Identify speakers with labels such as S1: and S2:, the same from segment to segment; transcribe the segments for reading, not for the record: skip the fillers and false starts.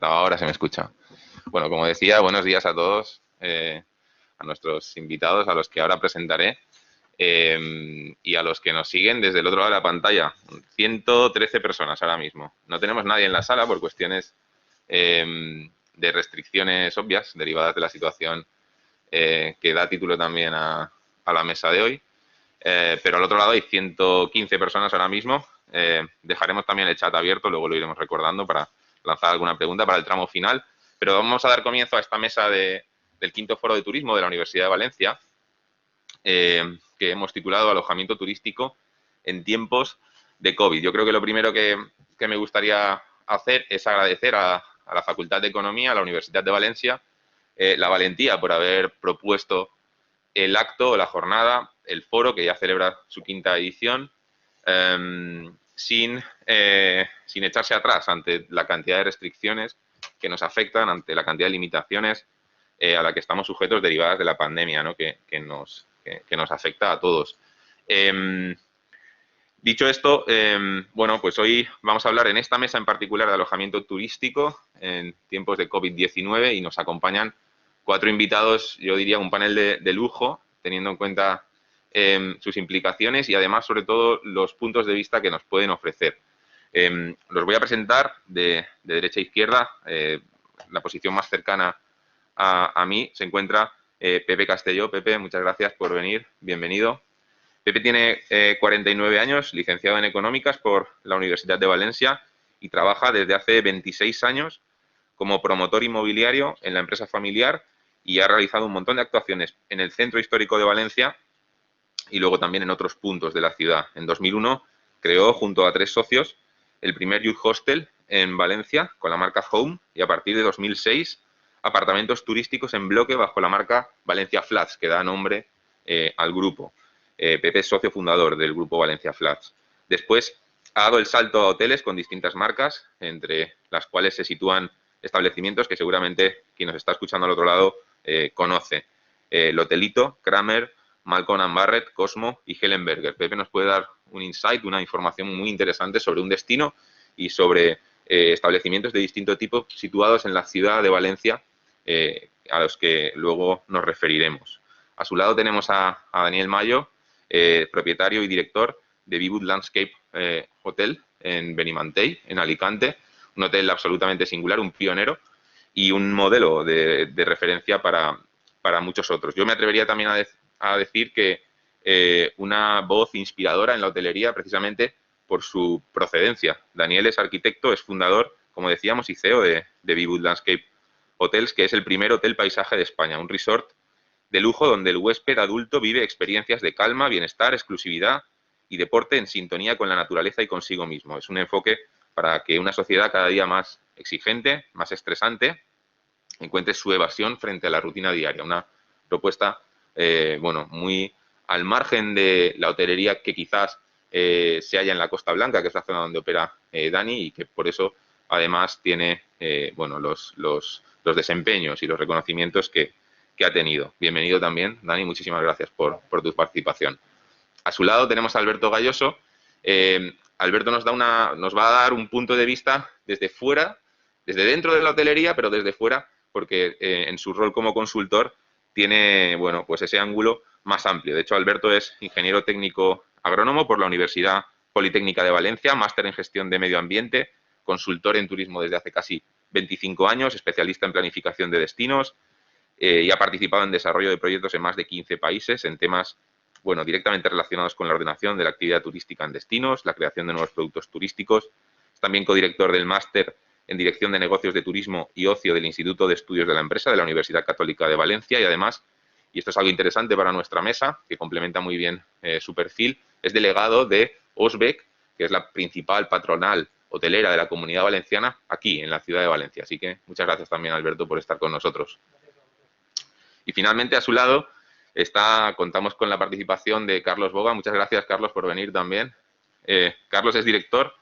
S1: Ahora se me escucha. Bueno, como decía, buenos días a todos, a nuestros invitados, a los que ahora presentaré y a los que nos siguen desde el otro lado de la pantalla. 113 personas ahora mismo. No tenemos nadie en la sala por cuestiones de restricciones obvias derivadas de la situación que da título también a la mesa de hoy. Pero al otro lado hay 115 personas ahora mismo. Dejaremos también el chat abierto, luego lo iremos recordando para lanzar alguna pregunta para el tramo final. Pero vamos a dar comienzo a esta mesa del quinto foro de turismo de la Universidad de Valencia, que hemos titulado Alojamiento turístico en tiempos de COVID. Yo creo que lo primero que me gustaría hacer es agradecer a la Facultad de Economía, a la Universidad de Valencia, la valentía por haber propuesto el acto, la jornada, el foro, que ya celebra su quinta edición, sin echarse atrás ante la cantidad de restricciones que nos afectan, ante la cantidad de limitaciones a la que estamos sujetos derivadas de la pandemia, ¿no? que nos afecta a todos. Dicho esto, bueno, pues hoy vamos a hablar en esta mesa en particular de alojamiento turístico en tiempos de COVID-19 y nos acompañan 4 invitados, yo diría un panel de lujo, teniendo en cuenta sus implicaciones y además, sobre todo, los puntos de vista que nos pueden ofrecer. Los voy a presentar de derecha a izquierda. La posición más cercana a mí se encuentra Pepe Castelló. Pepe, muchas gracias por venir. Bienvenido. Pepe tiene 49 años, licenciado en Económicas por la Universidad de Valencia y trabaja desde hace 26 años como promotor inmobiliario en la empresa familiar y ha realizado un montón de actuaciones en el centro histórico de Valencia y luego también en otros puntos de la ciudad. En 2001 creó, junto a 3 socios, el primer youth hostel en Valencia con la marca Home y a partir de 2006 apartamentos turísticos en bloque bajo la marca Valencia Flats, que da nombre al grupo. Pepe es socio fundador del grupo Valencia Flats. Después ha dado el salto a hoteles con distintas marcas, entre las cuales se sitúan establecimientos que seguramente quien nos está escuchando al otro lado conoce. El Hotelito, Kramer, Malcolm & Barrett, Cosmo y Hellenberger. Pepe nos puede dar un insight, una información muy interesante sobre un destino y sobre establecimientos de distinto tipo situados en la ciudad de Valencia, a los que luego nos referiremos. A su lado tenemos a Daniel Mayo, propietario y director de Viwood Landscape Hotel en Benimantell, en Alicante, un hotel absolutamente singular, un pionero y un modelo de referencia para muchos otros. Yo me atrevería también a decir que una voz inspiradora en la hotelería precisamente por su procedencia. Daniel es arquitecto, es fundador, como decíamos, y CEO de Viwood Landscape Hotels, que es el primer hotel paisaje de España, un resort de lujo donde el huésped adulto vive experiencias de calma, bienestar, exclusividad y deporte en sintonía con la naturaleza y consigo mismo. Es un enfoque para que una sociedad cada día más exigente, más estresante, encuentre su evasión frente a la rutina diaria. Una propuesta, bueno, muy al margen de la hotelería que quizás se halla en la Costa Blanca, que es la zona donde opera Dani, y que por eso además tiene bueno, los desempeños y los reconocimientos que ha tenido. Bienvenido también, Dani, muchísimas gracias por tu participación. A su lado tenemos a Alberto Galloso. Alberto nos va a dar un punto de vista desde fuera, desde dentro de la hotelería, pero desde fuera, porque en su rol como consultor tiene, bueno, pues ese ángulo más amplio. De hecho, Alberto es ingeniero técnico agrónomo por la Universidad Politécnica de Valencia, máster en gestión de medio ambiente, consultor en turismo desde hace casi 25 años, especialista en planificación de destinos y ha participado en desarrollo de proyectos en más de 15 países en temas, bueno, directamente relacionados con la ordenación de la actividad turística en destinos, la creación de nuevos productos turísticos. Es también codirector del máster en Dirección de Negocios de Turismo y Ocio del Instituto de Estudios de la Empresa de la Universidad Católica de Valencia y además, y esto es algo interesante para nuestra mesa, que complementa muy bien su perfil, es delegado de OSBEC, que es la principal patronal hotelera de la Comunidad Valenciana, aquí en la ciudad de Valencia. Así que muchas gracias también, Alberto, por estar con nosotros. Y finalmente, a su lado, contamos con la participación de Carlos Boga. Muchas gracias, Carlos, por venir también. Carlos es director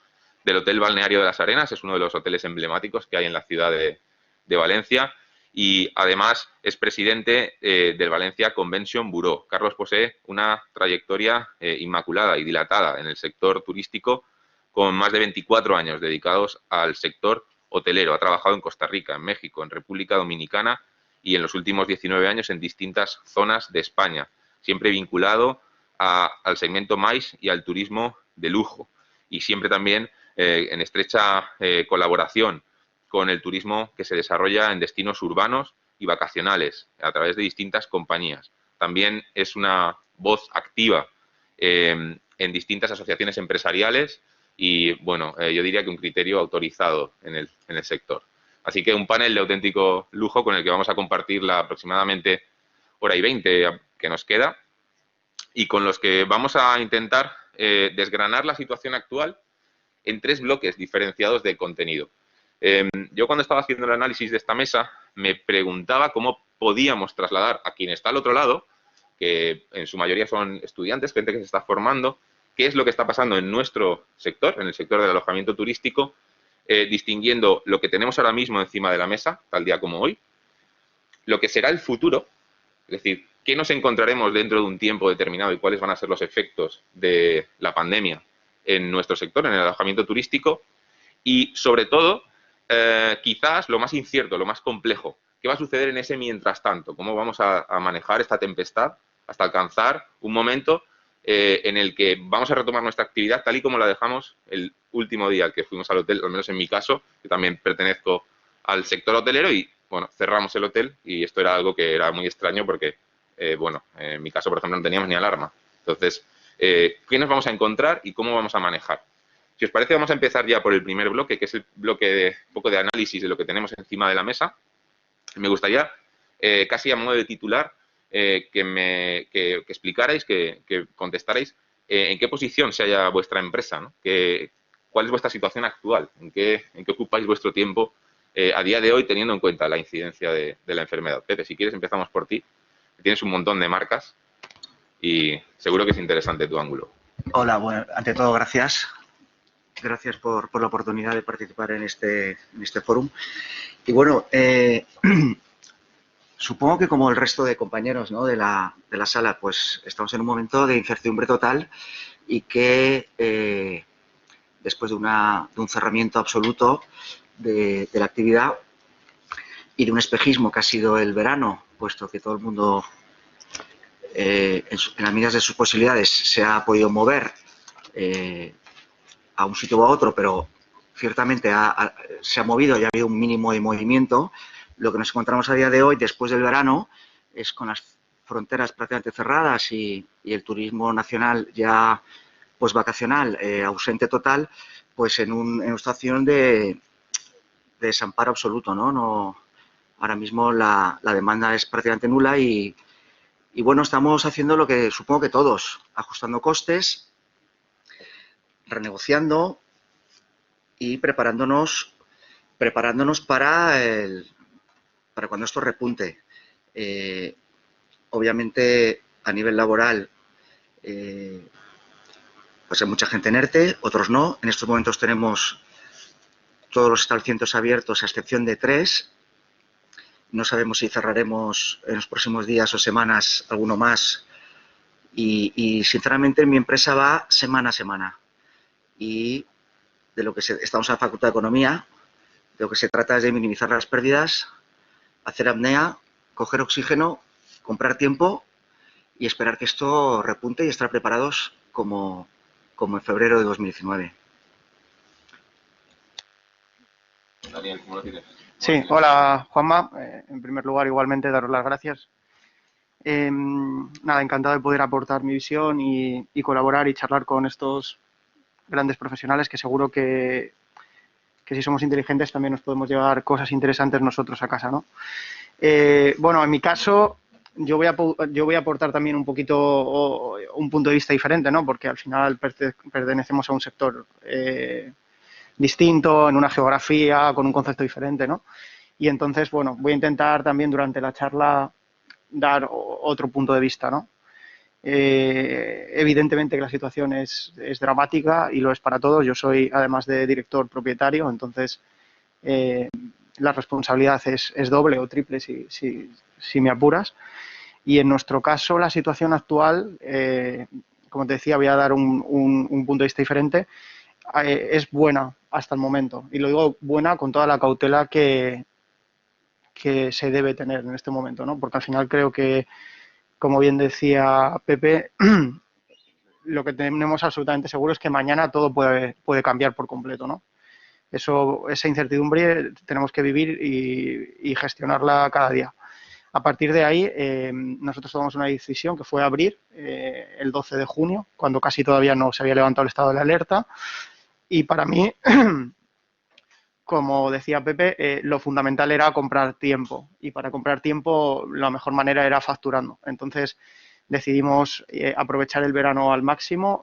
S1: del Hotel Balneario de las Arenas, es uno de los hoteles emblemáticos que hay en la ciudad de Valencia y además es presidente del Valencia Convention Bureau. Carlos posee una trayectoria inmaculada y dilatada en el sector turístico con más de 24 años dedicados al sector hotelero. Ha trabajado en Costa Rica, en México, en República Dominicana y en los últimos 19 años en distintas zonas de España, siempre vinculado al segmento MICE y al turismo de lujo, y siempre también en estrecha colaboración con el turismo que se desarrolla en destinos urbanos y vacacionales a través de distintas compañías. También es una voz activa en distintas asociaciones empresariales y, bueno, yo diría que un criterio autorizado en el sector. Así que un panel de auténtico lujo con el que vamos a compartir la aproximadamente hora y 20 que nos queda y con los que vamos a intentar desgranar la situación actual en 3 bloques diferenciados de contenido. Yo cuando estaba haciendo el análisis de esta mesa me preguntaba cómo podíamos trasladar a quien está al otro lado, que en su mayoría son estudiantes, gente que se está formando, qué es lo que está pasando en nuestro sector, en el sector del alojamiento turístico, distinguiendo lo que tenemos ahora mismo encima de la mesa, tal día como hoy, lo que será el futuro, es decir, qué nos encontraremos dentro de un tiempo determinado y cuáles van a ser los efectos de la pandemia en nuestro sector, en el alojamiento turístico, y sobre todo, quizás lo más incierto, lo más complejo, qué va a suceder en ese mientras tanto, cómo vamos a manejar esta tempestad hasta alcanzar un momento en el que vamos a retomar nuestra actividad tal y como la dejamos el último día que fuimos al hotel, al menos en mi caso, que también pertenezco al sector hotelero y, bueno, cerramos el hotel y esto era algo que era muy extraño porque, bueno, en mi caso, por ejemplo, no teníamos ni alarma. Entonces, ¿qué nos vamos a encontrar y cómo vamos a manejar? Si os parece, vamos a empezar ya por el primer bloque, que es el bloque de un poco de análisis de lo que tenemos encima de la mesa. Me gustaría, casi a modo de titular, que explicarais, que contestarais en qué posición se halla vuestra empresa, ¿no? ¿Cuál es vuestra situación actual? ¿En qué ocupáis vuestro tiempo a día de hoy, teniendo en cuenta la incidencia de la enfermedad? Pepe, si quieres empezamos por ti, que tienes un montón de marcas y seguro que es interesante tu ángulo.
S2: Hola, bueno, ante todo, gracias. Gracias por la oportunidad de participar en este fórum. Y bueno, supongo que como el resto de compañeros, ¿no?, de la sala, pues estamos en un momento de incertidumbre total y que después de un cerramiento absoluto de la actividad y de un espejismo que ha sido el verano, puesto que todo el mundo en las medidas de sus posibilidades se ha podido mover a un sitio u a otro, pero ciertamente se ha movido y ha habido un mínimo de movimiento. Lo que nos encontramos a día de hoy, después del verano, es con las fronteras prácticamente cerradas y el turismo nacional ya pues vacacional ausente total, pues en una situación de desamparo absoluto, ¿no? Ahora mismo la demanda es prácticamente nula y bueno, estamos haciendo lo que supongo que todos, ajustando costes, renegociando y preparándonos para cuando esto repunte. Obviamente, a nivel laboral, pues hay mucha gente en ERTE, otros no. En estos momentos tenemos todos los establecimientos abiertos a excepción de 3. No sabemos si cerraremos en los próximos días o semanas alguno más. Y sinceramente, mi empresa va semana a semana. Y de lo que estamos en la Facultad de Economía, de lo que se trata es de minimizar las pérdidas, hacer apnea, coger oxígeno, comprar tiempo y esperar que esto repunte y estar preparados como en febrero de 2019.
S1: Daniel, ¿cómo lo tienes?
S3: Sí, hola Juanma. En primer lugar, igualmente daros las gracias. Nada, encantado de poder aportar mi visión y colaborar y charlar con estos grandes profesionales que seguro que si somos inteligentes también nos podemos llevar cosas interesantes nosotros a casa, ¿no? Bueno, en mi caso yo voy a aportar también un poquito un punto de vista diferente, ¿no? Porque al final pertenecemos a un sector distinto, en una geografía, con un concepto diferente, ¿no? Y entonces, bueno, voy a intentar también durante la charla dar otro punto de vista, ¿no? Evidentemente que la situación es dramática y lo es para todos. Yo soy, además de director propietario, entonces la responsabilidad es doble o triple si me apuras. Y en nuestro caso, la situación actual, como te decía, voy a dar un punto de vista diferente. Es buena hasta el momento. Y lo digo buena con toda la cautela que se debe tener en este momento, ¿no? Porque al final creo que, como bien decía Pepe, lo que tenemos absolutamente seguro es que mañana todo puede cambiar por completo, ¿no? Esa incertidumbre tenemos que vivir y gestionarla cada día. A partir de ahí, nosotros tomamos una decisión que fue abrir el 12 de junio, cuando casi todavía no se había levantado el estado de la alerta. Y para mí, como decía Pepe, lo fundamental era comprar tiempo. Y para comprar tiempo, la mejor manera era facturando. Entonces, decidimos aprovechar el verano al máximo,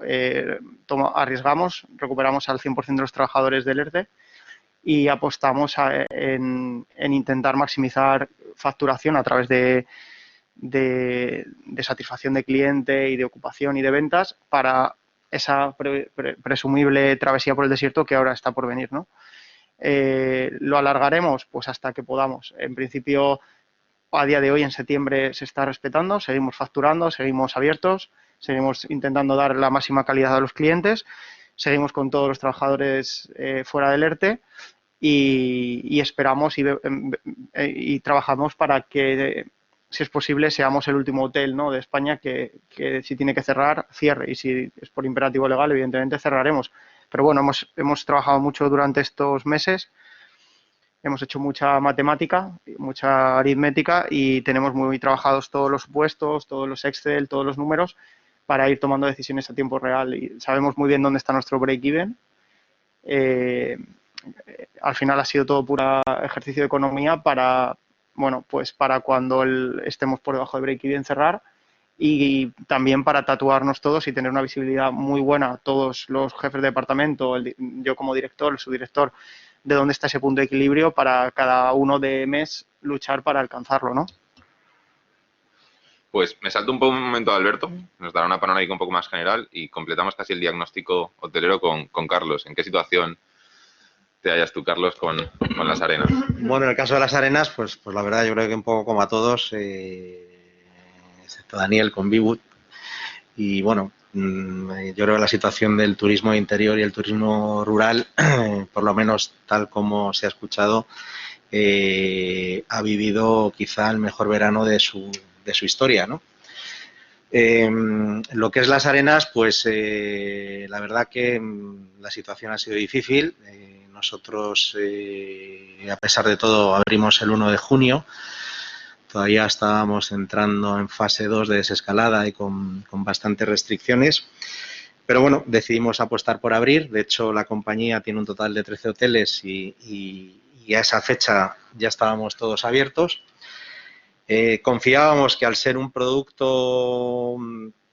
S3: arriesgamos, recuperamos al 100% de los trabajadores del ERTE y apostamos en intentar maximizar facturación a través de satisfacción de cliente y de ocupación y de ventas para esa presumible travesía por el desierto que ahora está por venir, ¿no? ¿Lo alargaremos? Pues hasta que podamos. En principio, a día de hoy, en septiembre, se está respetando, seguimos facturando, seguimos abiertos, seguimos intentando dar la máxima calidad a los clientes, seguimos con todos los trabajadores fuera del ERTE y esperamos y trabajamos para que, si es posible, seamos el último hotel, ¿no?, de España que si tiene que cerrar, cierre, y si es por imperativo legal, evidentemente cerraremos. Pero bueno, hemos trabajado mucho durante estos meses, hemos hecho mucha matemática, mucha aritmética y tenemos muy trabajados todos los supuestos, todos los Excel, todos los números para ir tomando decisiones a tiempo real y sabemos muy bien dónde está nuestro break-even. Al final ha sido todo pura ejercicio de economía para, bueno, pues para cuando estemos por debajo de break-even cerrar y también para tatuarnos todos y tener una visibilidad muy buena, todos los jefes de departamento, yo como director, el subdirector, de dónde está ese punto de equilibrio para cada uno de mes luchar para alcanzarlo, ¿no?
S1: Pues me salto un momento, Alberto, nos dará una panorámica un poco más general y completamos casi el diagnóstico hotelero con Carlos. ¿En qué situación te hallas tú, Carlos, con Las Arenas?
S4: Bueno, en el caso de Las Arenas, pues la verdad yo creo que un poco como a todos, excepto Daniel con Viwood. Y bueno, yo creo que la situación del turismo interior y el turismo rural, por lo menos tal como se ha escuchado, ha vivido quizá el mejor verano de su historia, ¿no? Lo que es Las Arenas, pues la verdad que la situación ha sido difícil. Nosotros, a pesar de todo, abrimos el 1 de junio. Todavía estábamos entrando en fase 2 de desescalada y con bastantes restricciones. Pero bueno, decidimos apostar por abrir. De hecho, la compañía tiene un total de 13 hoteles y a esa fecha ya estábamos todos abiertos. Confiábamos que al ser un producto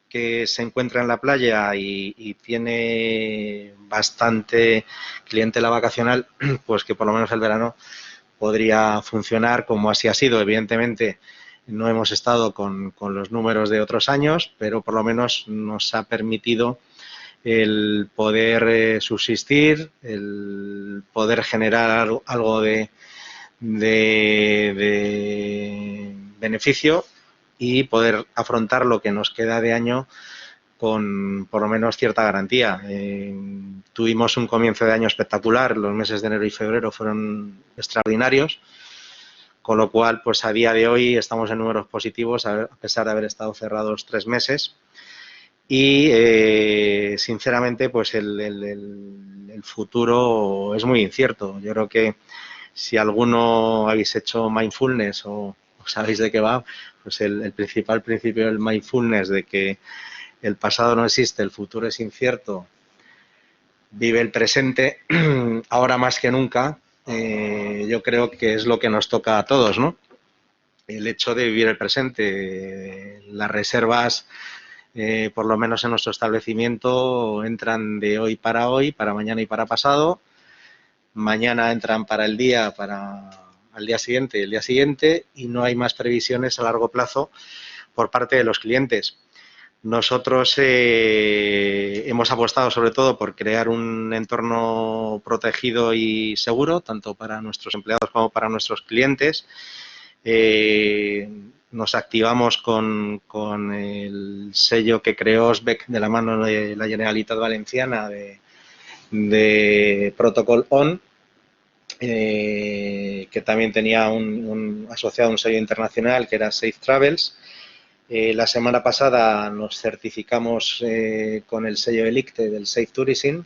S4: que se encuentra en la playa y tiene bastante clientela vacacional, pues que por lo menos el verano podría funcionar como así ha sido. Evidentemente no hemos estado con los números de otros años, pero por lo menos nos ha permitido el poder subsistir, el poder generar algo de beneficio y poder afrontar lo que nos queda de año con por lo menos cierta garantía. Tuvimos un comienzo de año espectacular, los meses de enero y febrero fueron extraordinarios, con lo cual pues a día de hoy estamos en números positivos a pesar de haber estado cerrados 3 meses y sinceramente pues el futuro es muy incierto. Yo creo que si alguno habéis hecho mindfulness o sabéis de qué va, pues el principal principio del mindfulness, de que el pasado no existe, el futuro es incierto, vive el presente, ahora más que nunca, yo creo que es lo que nos toca a todos, ¿no? El hecho de vivir el presente, las reservas, por lo menos en nuestro establecimiento, entran de hoy, para mañana y para pasado. Mañana entran para el día, para al día siguiente y el día siguiente, y no hay más previsiones a largo plazo por parte de los clientes. Nosotros hemos apostado sobre todo por crear un entorno protegido y seguro, tanto para nuestros empleados como para nuestros clientes. Nos activamos con el sello que creó Osbec de la mano de la Generalitat Valenciana de de Protocol On, que también tenía asociado un sello internacional que era Safe Travels. La semana pasada nos certificamos con el sello ELICTE del Safe Tourism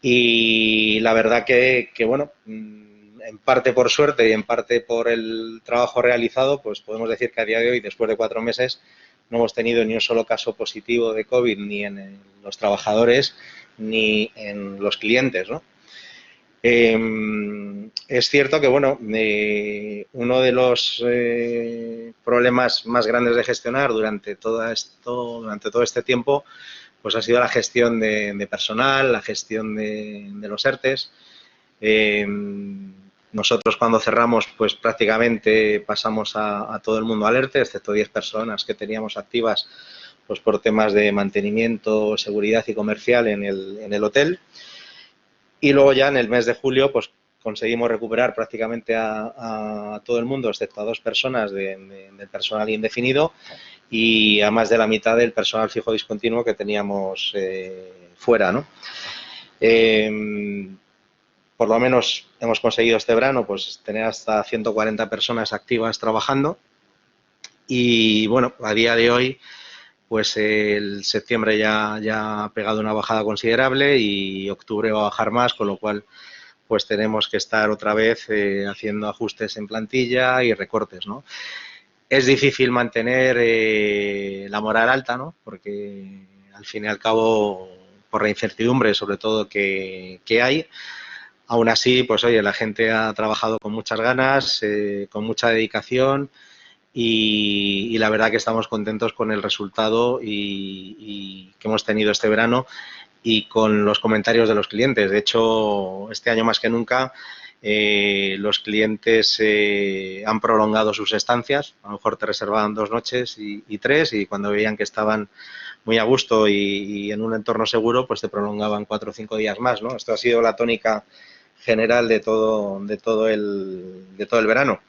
S4: y la verdad que bueno, en parte por suerte y en parte por el trabajo realizado, pues podemos decir que a día de hoy, después de 4 meses, no hemos tenido ni un solo caso positivo de COVID ni en los trabajadores ni en los clientes, ¿no? Es cierto que, bueno, uno de los problemas más grandes de gestionar durante todo este tiempo, pues ha sido la gestión de personal, la gestión de los ERTES. Nosotros cuando cerramos, pues prácticamente pasamos a todo el mundo al ERTE, excepto 10 personas que teníamos activas, pues por temas de mantenimiento, seguridad y comercial en el hotel. Y luego ya en el mes de julio, pues conseguimos recuperar prácticamente a todo el mundo, excepto a 2 personas de personal indefinido y a más de la mitad del personal fijo discontinuo que teníamos fuera, ¿no? Por lo menos hemos conseguido este verano pues tener hasta 140 personas activas trabajando y bueno, a día de hoy pues el septiembre ya ha pegado una bajada considerable y octubre va a bajar más, con lo cual pues tenemos que estar otra vez haciendo ajustes en plantilla y recortes, ¿no? Es difícil mantener la moral alta, ¿no? Porque al fin y al cabo, por la incertidumbre sobre todo que hay, aún así, pues oye, la gente ha trabajado con muchas ganas, con mucha dedicación y la verdad que estamos contentos con el resultado y que hemos tenido este verano y con los comentarios de los clientes. De hecho, este año más que nunca los clientes han prolongado sus estancias. A lo mejor te reservaban 2 noches y 3 y cuando veían que estaban muy a gusto y en un entorno seguro, pues te prolongaban 4 o 5 días más, ¿no? Esto ha sido la tónica general de todo el verano.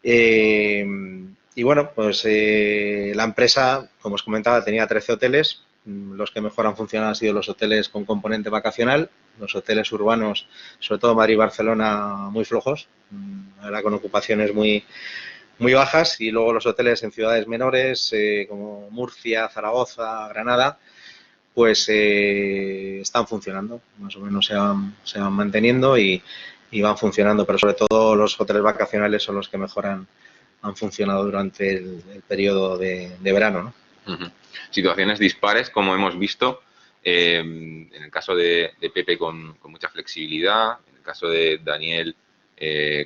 S4: Y bueno, pues la empresa, como os comentaba, tenía 13 hoteles. Los que mejor han funcionado han sido los hoteles con componente vacacional, los hoteles urbanos, sobre todo Madrid y Barcelona, muy flojos, la verdad, con ocupaciones muy bajas, y luego los hoteles en ciudades menores como Murcia, Zaragoza, Granada, pues están funcionando, más o menos se van manteniendo y van funcionando, pero sobre todo los hoteles vacacionales son los que mejor han funcionado durante el periodo de verano, ¿no?
S1: Situaciones dispares, como hemos visto, en el caso de Pepe con mucha flexibilidad, en el caso de Daniel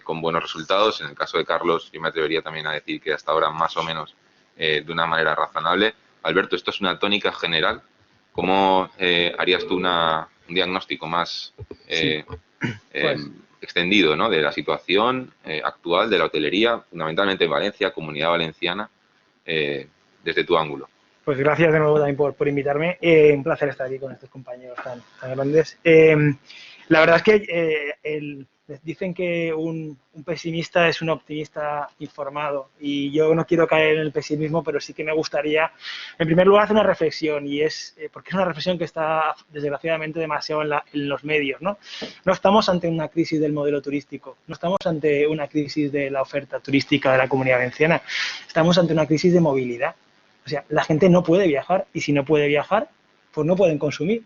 S1: con buenos resultados, en el caso de Carlos yo me atrevería también a decir que hasta ahora más o menos de una manera razonable. Alberto, esto es una tónica general. ¿Cómo harías tú un diagnóstico más extendido, ¿no?, de la situación actual de la hotelería, fundamentalmente en Valencia, Comunidad Valenciana, desde tu ángulo?
S5: Pues gracias de nuevo también por invitarme. Un placer estar aquí con estos compañeros tan grandes. La verdad es que dicen que un pesimista es un optimista informado y yo no quiero caer en el pesimismo, pero sí que me gustaría, en primer lugar, hacer una reflexión y porque es una reflexión que está desgraciadamente demasiado en los medios, ¿no? No estamos ante una crisis del modelo turístico, no estamos ante una crisis de la oferta turística de la Comunidad Valenciana, estamos ante una crisis de movilidad. O sea, la gente no puede viajar y si no puede viajar, pues no pueden consumir.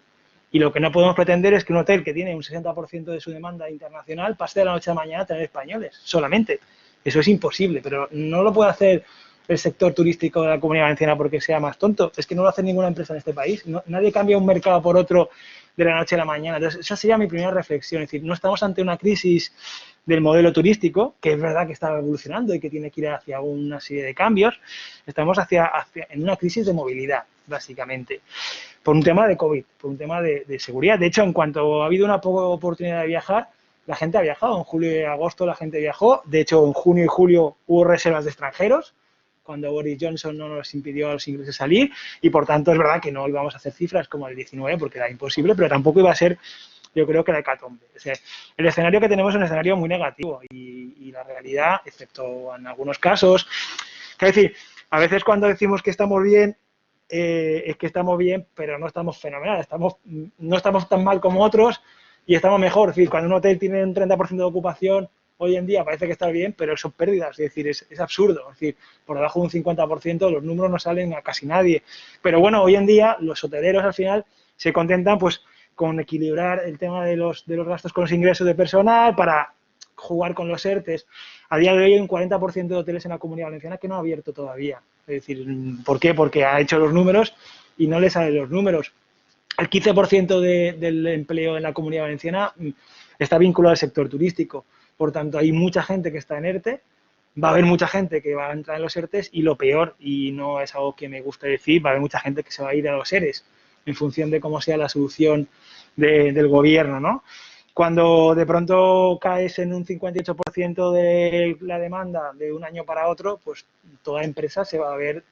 S5: Y lo que no podemos pretender es que un hotel que tiene un 60% de su demanda internacional pase de la noche a la mañana a tener españoles solamente. Eso es imposible, pero no lo puede hacer el sector turístico de la Comunidad Valenciana porque sea más tonto. Es que no lo hace ninguna empresa en este país. Nadie cambia un mercado por otro de la noche a la mañana. Entonces, esa sería mi primera reflexión. Es decir, no estamos ante una crisis del modelo turístico, que es verdad que está evolucionando y que tiene que ir hacia una serie de cambios. Estamos en una crisis de movilidad, básicamente, por un tema de COVID, por un tema de seguridad. De hecho, en cuanto ha habido una poca oportunidad de viajar, la gente ha viajado. En julio y agosto la gente viajó. De hecho, en junio y julio hubo reservas de extranjeros, cuando Boris Johnson no nos impidió a los ingleses salir, y por tanto es verdad que no íbamos a hacer cifras como el 19 porque era imposible, pero tampoco iba a ser, yo creo, que la hecatombe. O sea, el escenario que tenemos es un escenario muy negativo y la realidad, excepto en algunos casos, es decir, a veces cuando decimos que estamos bien, es que estamos bien, pero no estamos fenomenal, no estamos tan mal como otros y estamos mejor. Es decir, cuando un hotel tiene un 30% de ocupación, hoy en día parece que está bien, pero son pérdidas, es decir, es absurdo. Es decir, por debajo de un 50% los números no salen a casi nadie. Pero bueno, hoy en día los hoteleros al final se contentan pues con equilibrar el tema de los gastos con los ingresos de personal para jugar con los ERTES. A día de hoy hay un 40% de hoteles en la Comunidad Valenciana que no ha abierto todavía. Es decir, ¿por qué? Porque ha hecho los números y no le salen los números. El 15% del empleo en la Comunidad Valenciana está vinculado al sector turístico. Por tanto, hay mucha gente que está en ERTE, va a haber mucha gente que va a entrar en los ERTES y lo peor, y no es algo que me guste decir, va a haber mucha gente que se va a ir a los ERES en función de cómo sea la solución del gobierno, ¿no? Cuando de pronto caes en un 58% de la demanda de un año para otro, pues toda empresa se va a ver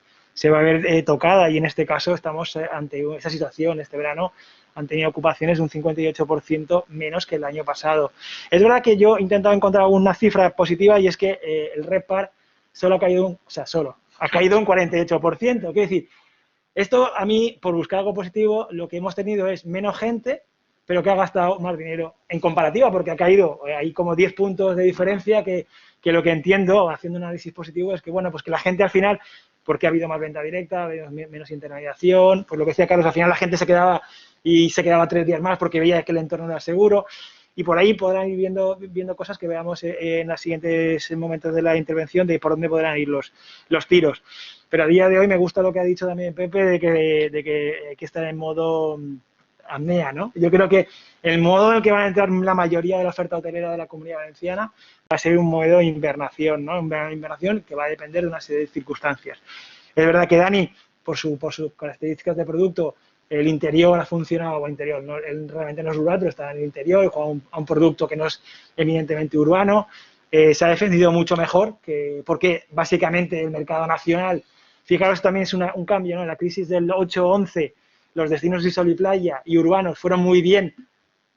S5: tocada, y en este caso estamos ante esa situación. Este verano han tenido ocupaciones de un 58% menos que el año pasado. Es verdad que yo he intentado encontrar una cifra positiva, y es que el RevPAR solo ha caído un 48%. Quiero decir, esto a mí, por buscar algo positivo, lo que hemos tenido es menos gente, pero que ha gastado más dinero en comparativa, porque ha caído, hay como 10 puntos de diferencia, que lo que entiendo, haciendo un análisis positivo, es que, bueno, pues que la gente al final, porque ha habido más venta directa, ha habido menos intermediación, pues lo que decía Carlos, al final la gente se quedaba 3 días más porque veía que el entorno era seguro, y por ahí podrán ir viendo cosas que veamos en los siguientes momentos de la intervención, de por dónde podrán ir los tiros. Pero a día de hoy me gusta lo que ha dicho también Pepe, de que hay que estar en modo apnea, ¿no? Yo creo que el modo en el que van a entrar la mayoría de la oferta hotelera de la Comunidad Valenciana va a ser un modo de invernación, ¿no? Una invernación que va a depender de una serie de circunstancias. Es verdad que Dani, por sus características de producto, el interior ha funcionado, o interior, no, él realmente no es rural, pero está en el interior, juega a un producto que no es eminentemente urbano, se ha defendido mucho mejor, porque básicamente el mercado nacional, fijaros, también es un cambio, ¿no? En la crisis del 8-11, los destinos de sol y playa y urbanos fueron muy bien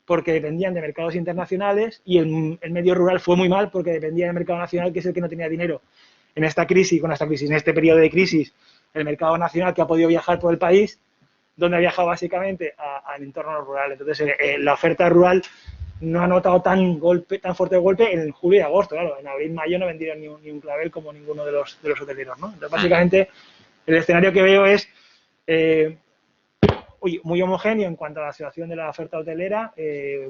S5: porque dependían de mercados internacionales, y el medio rural fue muy mal porque dependía del mercado nacional, que es el que no tenía dinero. En esta crisis, en este periodo de crisis, el mercado nacional, que ha podido viajar por el país, donde ha viajado básicamente al entorno rural. Entonces, la oferta rural no ha notado tan fuerte golpe en julio y agosto. Claro, en abril, mayo no vendieron ni un clavel como ninguno de los hoteleros, ¿no? Entonces, básicamente, el escenario que veo es muy homogéneo en cuanto a la situación de la oferta hotelera,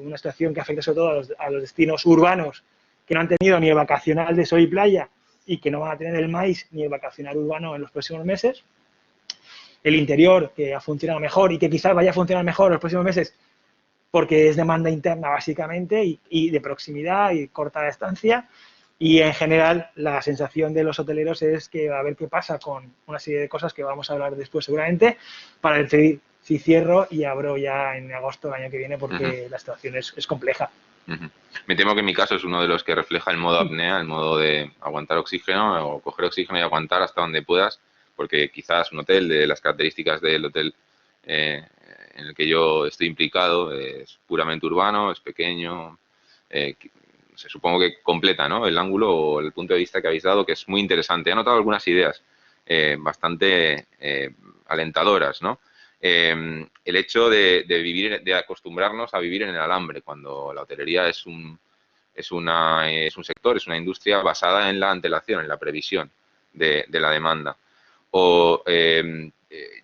S5: una situación que afecta sobre todo a los destinos urbanos, que no han tenido ni el vacacional de sol y playa, y que no van a tener el MAIS ni el vacacional urbano en los próximos meses. El interior, que ha funcionado mejor y que quizás vaya a funcionar mejor en los próximos meses, porque es demanda interna básicamente, y de proximidad y corta distancia. Y en general la sensación de los hoteleros es que a ver qué pasa con una serie de cosas que vamos a hablar después seguramente, para decidir si cierro y abro ya en agosto del año que viene, porque la situación es compleja.
S1: Me temo que en mi caso es uno de los que refleja el modo apnea, el modo de aguantar oxígeno o coger oxígeno y aguantar hasta donde puedas, porque quizás un hotel de las características del hotel en el que yo estoy implicado es puramente urbano, es pequeño, supongo que completa, ¿no?, el ángulo o el punto de vista que habéis dado, que es muy interesante. He notado algunas ideas bastante alentadoras, ¿no? El hecho de vivir, de acostumbrarnos a vivir en el alambre, cuando la hotelería es un sector, es una industria basada en la antelación, en la previsión de la demanda. O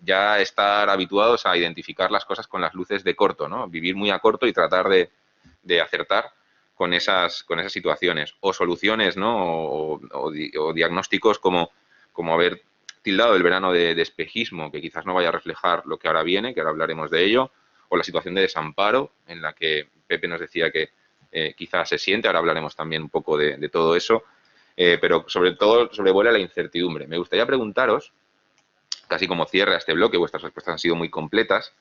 S1: ya estar habituados a identificar las cosas con las luces de corto, ¿no? Vivir muy a corto y tratar de acertar con esas situaciones. O soluciones, ¿no? O diagnósticos como haber tildado el verano de espejismo, que quizás no vaya a reflejar lo que ahora viene, que ahora hablaremos de ello, o la situación de desamparo, en la que Pepe nos decía que quizás se siente, ahora hablaremos también un poco de todo eso, pero sobre todo sobrevuela la incertidumbre. Me gustaría preguntaros, casi como cierre a este bloque, vuestras respuestas han sido muy completas,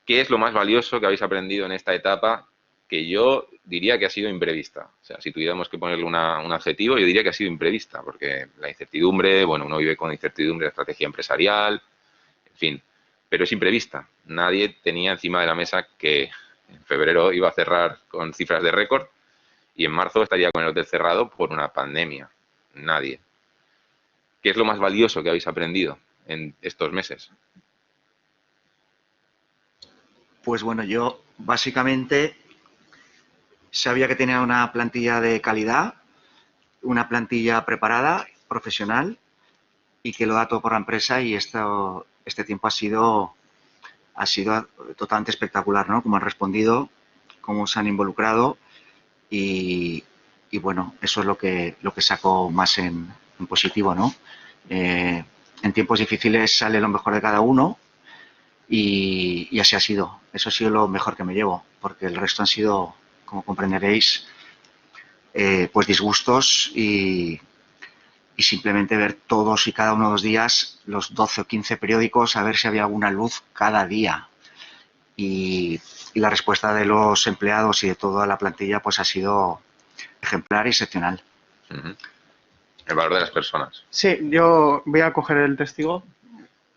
S1: ¿qué es lo más valioso que habéis aprendido en esta etapa, que yo diría que ha sido imprevista? O sea, si tuviéramos que ponerle un adjetivo, yo diría que ha sido imprevista, porque la incertidumbre, bueno, uno vive con incertidumbre de estrategia empresarial, en fin, pero es imprevista. Nadie tenía encima de la mesa que en febrero iba a cerrar con cifras de récord y en marzo estaría con el hotel cerrado por una pandemia. Nadie. ¿Qué es lo más valioso que habéis aprendido en estos meses?
S2: Pues bueno, yo básicamente sabía que tenía una plantilla de calidad, una plantilla preparada, profesional, y que lo da todo por la empresa, y este tiempo ha sido totalmente espectacular, ¿no? Cómo han respondido, cómo se han involucrado y bueno, eso es lo que saco más en positivo, ¿no? En tiempos difíciles sale lo mejor de cada uno y así ha sido. Eso ha sido lo mejor que me llevo, porque el resto han sido, como comprenderéis, pues disgustos y simplemente ver todos y cada uno de los días los 12 o 15 periódicos a ver si había alguna luz cada día. Y la respuesta de los empleados y de toda la plantilla pues ha sido ejemplar y excepcional.
S1: El valor de las personas.
S3: Sí, yo voy a coger el testigo.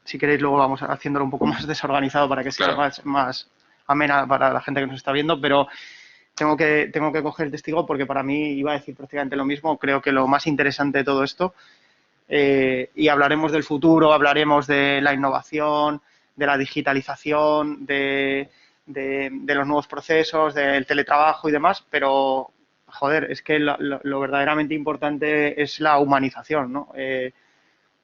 S3: Si queréis, luego vamos haciéndolo un poco más desorganizado para que sea más amena para la gente que nos está viendo, pero tengo que coger el testigo porque para mí iba a decir prácticamente lo mismo. Creo que lo más interesante de todo esto, y hablaremos del futuro, hablaremos de la innovación, de la digitalización, de los nuevos procesos, del teletrabajo y demás, pero, joder, es que lo verdaderamente importante es la humanización, ¿no?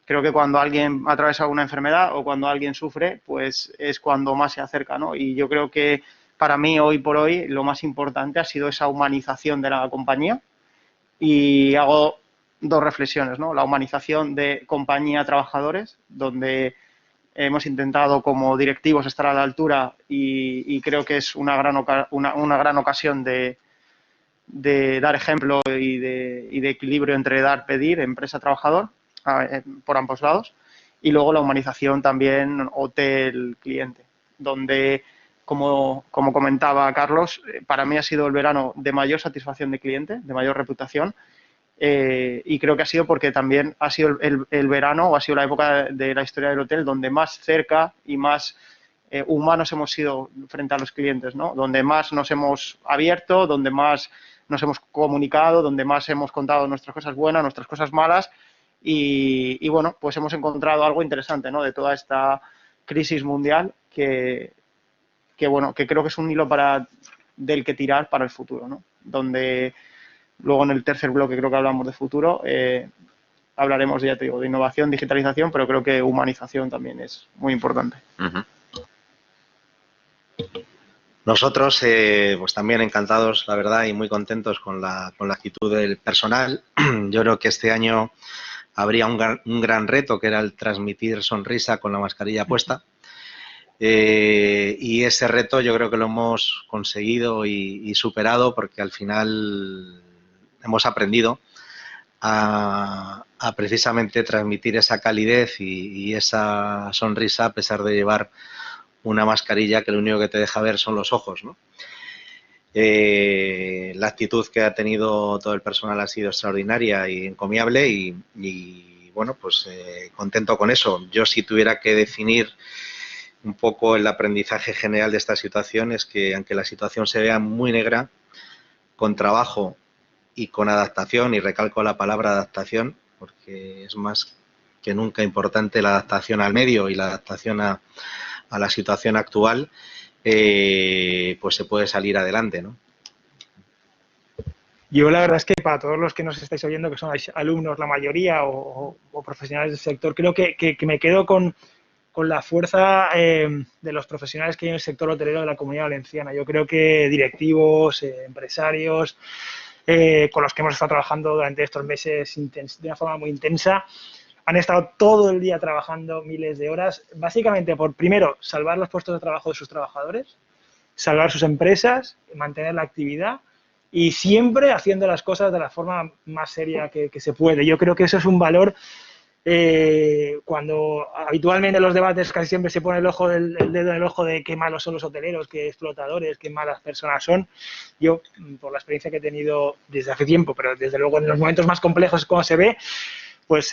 S3: Creo que cuando alguien atraviesa una enfermedad o cuando alguien sufre, pues es cuando más se acerca, ¿no? Y yo creo que para mí, hoy por hoy, lo más importante ha sido esa humanización de la compañía, y hago dos reflexiones, ¿no? La humanización de compañía-trabajadores, donde hemos intentado como directivos estar a la altura y creo que es una gran ocasión de dar ejemplo y de equilibrio entre dar-pedir, empresa-trabajador, por ambos lados. Y luego la humanización también hotel-cliente, donde, como comentaba Carlos, para mí ha sido el verano de mayor satisfacción de cliente, de mayor reputación, y creo que ha sido porque también ha sido el verano, o ha sido la época de la historia del hotel donde más cerca y más humanos hemos sido frente a los clientes, ¿no? Donde más nos hemos abierto, donde más nos hemos comunicado, donde más hemos contado nuestras cosas buenas, nuestras cosas malas, y bueno, pues hemos encontrado algo interesante, ¿no? De toda esta crisis mundial que bueno, que creo que es un hilo del que tirar para el futuro, ¿no? Donde luego en el tercer bloque creo que hablamos de futuro, hablaremos, ya te digo, de innovación, digitalización, pero creo que humanización también es muy importante.
S4: Nosotros, pues también encantados, la verdad, y muy contentos con la actitud del personal. Yo creo que este año habría un gran reto, que era el transmitir sonrisa con la mascarilla puesta. Y ese reto yo creo que lo hemos conseguido y superado, porque al final hemos aprendido a precisamente transmitir esa calidez y esa sonrisa a pesar de llevar una mascarilla que lo único que te deja ver son los ojos, ¿no? La actitud que ha tenido todo el personal ha sido extraordinaria y encomiable y bueno, pues contento con eso. Yo, si tuviera que definir un poco el aprendizaje general de esta situación, es que aunque la situación se vea muy negra, con trabajo y con adaptación, y recalco la palabra adaptación, porque es más que nunca importante la adaptación al medio y la adaptación a la situación actual, pues se puede salir adelante, ¿no?
S5: Yo la verdad es que para todos los que nos estáis oyendo, que son alumnos la mayoría o profesionales del sector, creo que me quedo con la fuerza de los profesionales que hay en el sector hotelero de la Comunidad Valenciana. Yo creo que directivos, empresarios, con los que hemos estado trabajando durante estos meses de una forma muy intensa, han estado todo el día trabajando miles de horas, básicamente por, primero, salvar los puestos de trabajo de sus trabajadores, salvar sus empresas, mantener la actividad y siempre haciendo las cosas de la forma más seria que se puede. Yo creo que eso es un valor. Cuando habitualmente en los debates casi siempre se pone el dedo en el ojo de qué malos son los hoteleros, qué explotadores, qué malas personas son. Yo, por la experiencia que he tenido desde hace tiempo, pero desde luego en los momentos más complejos cuando se ve, pues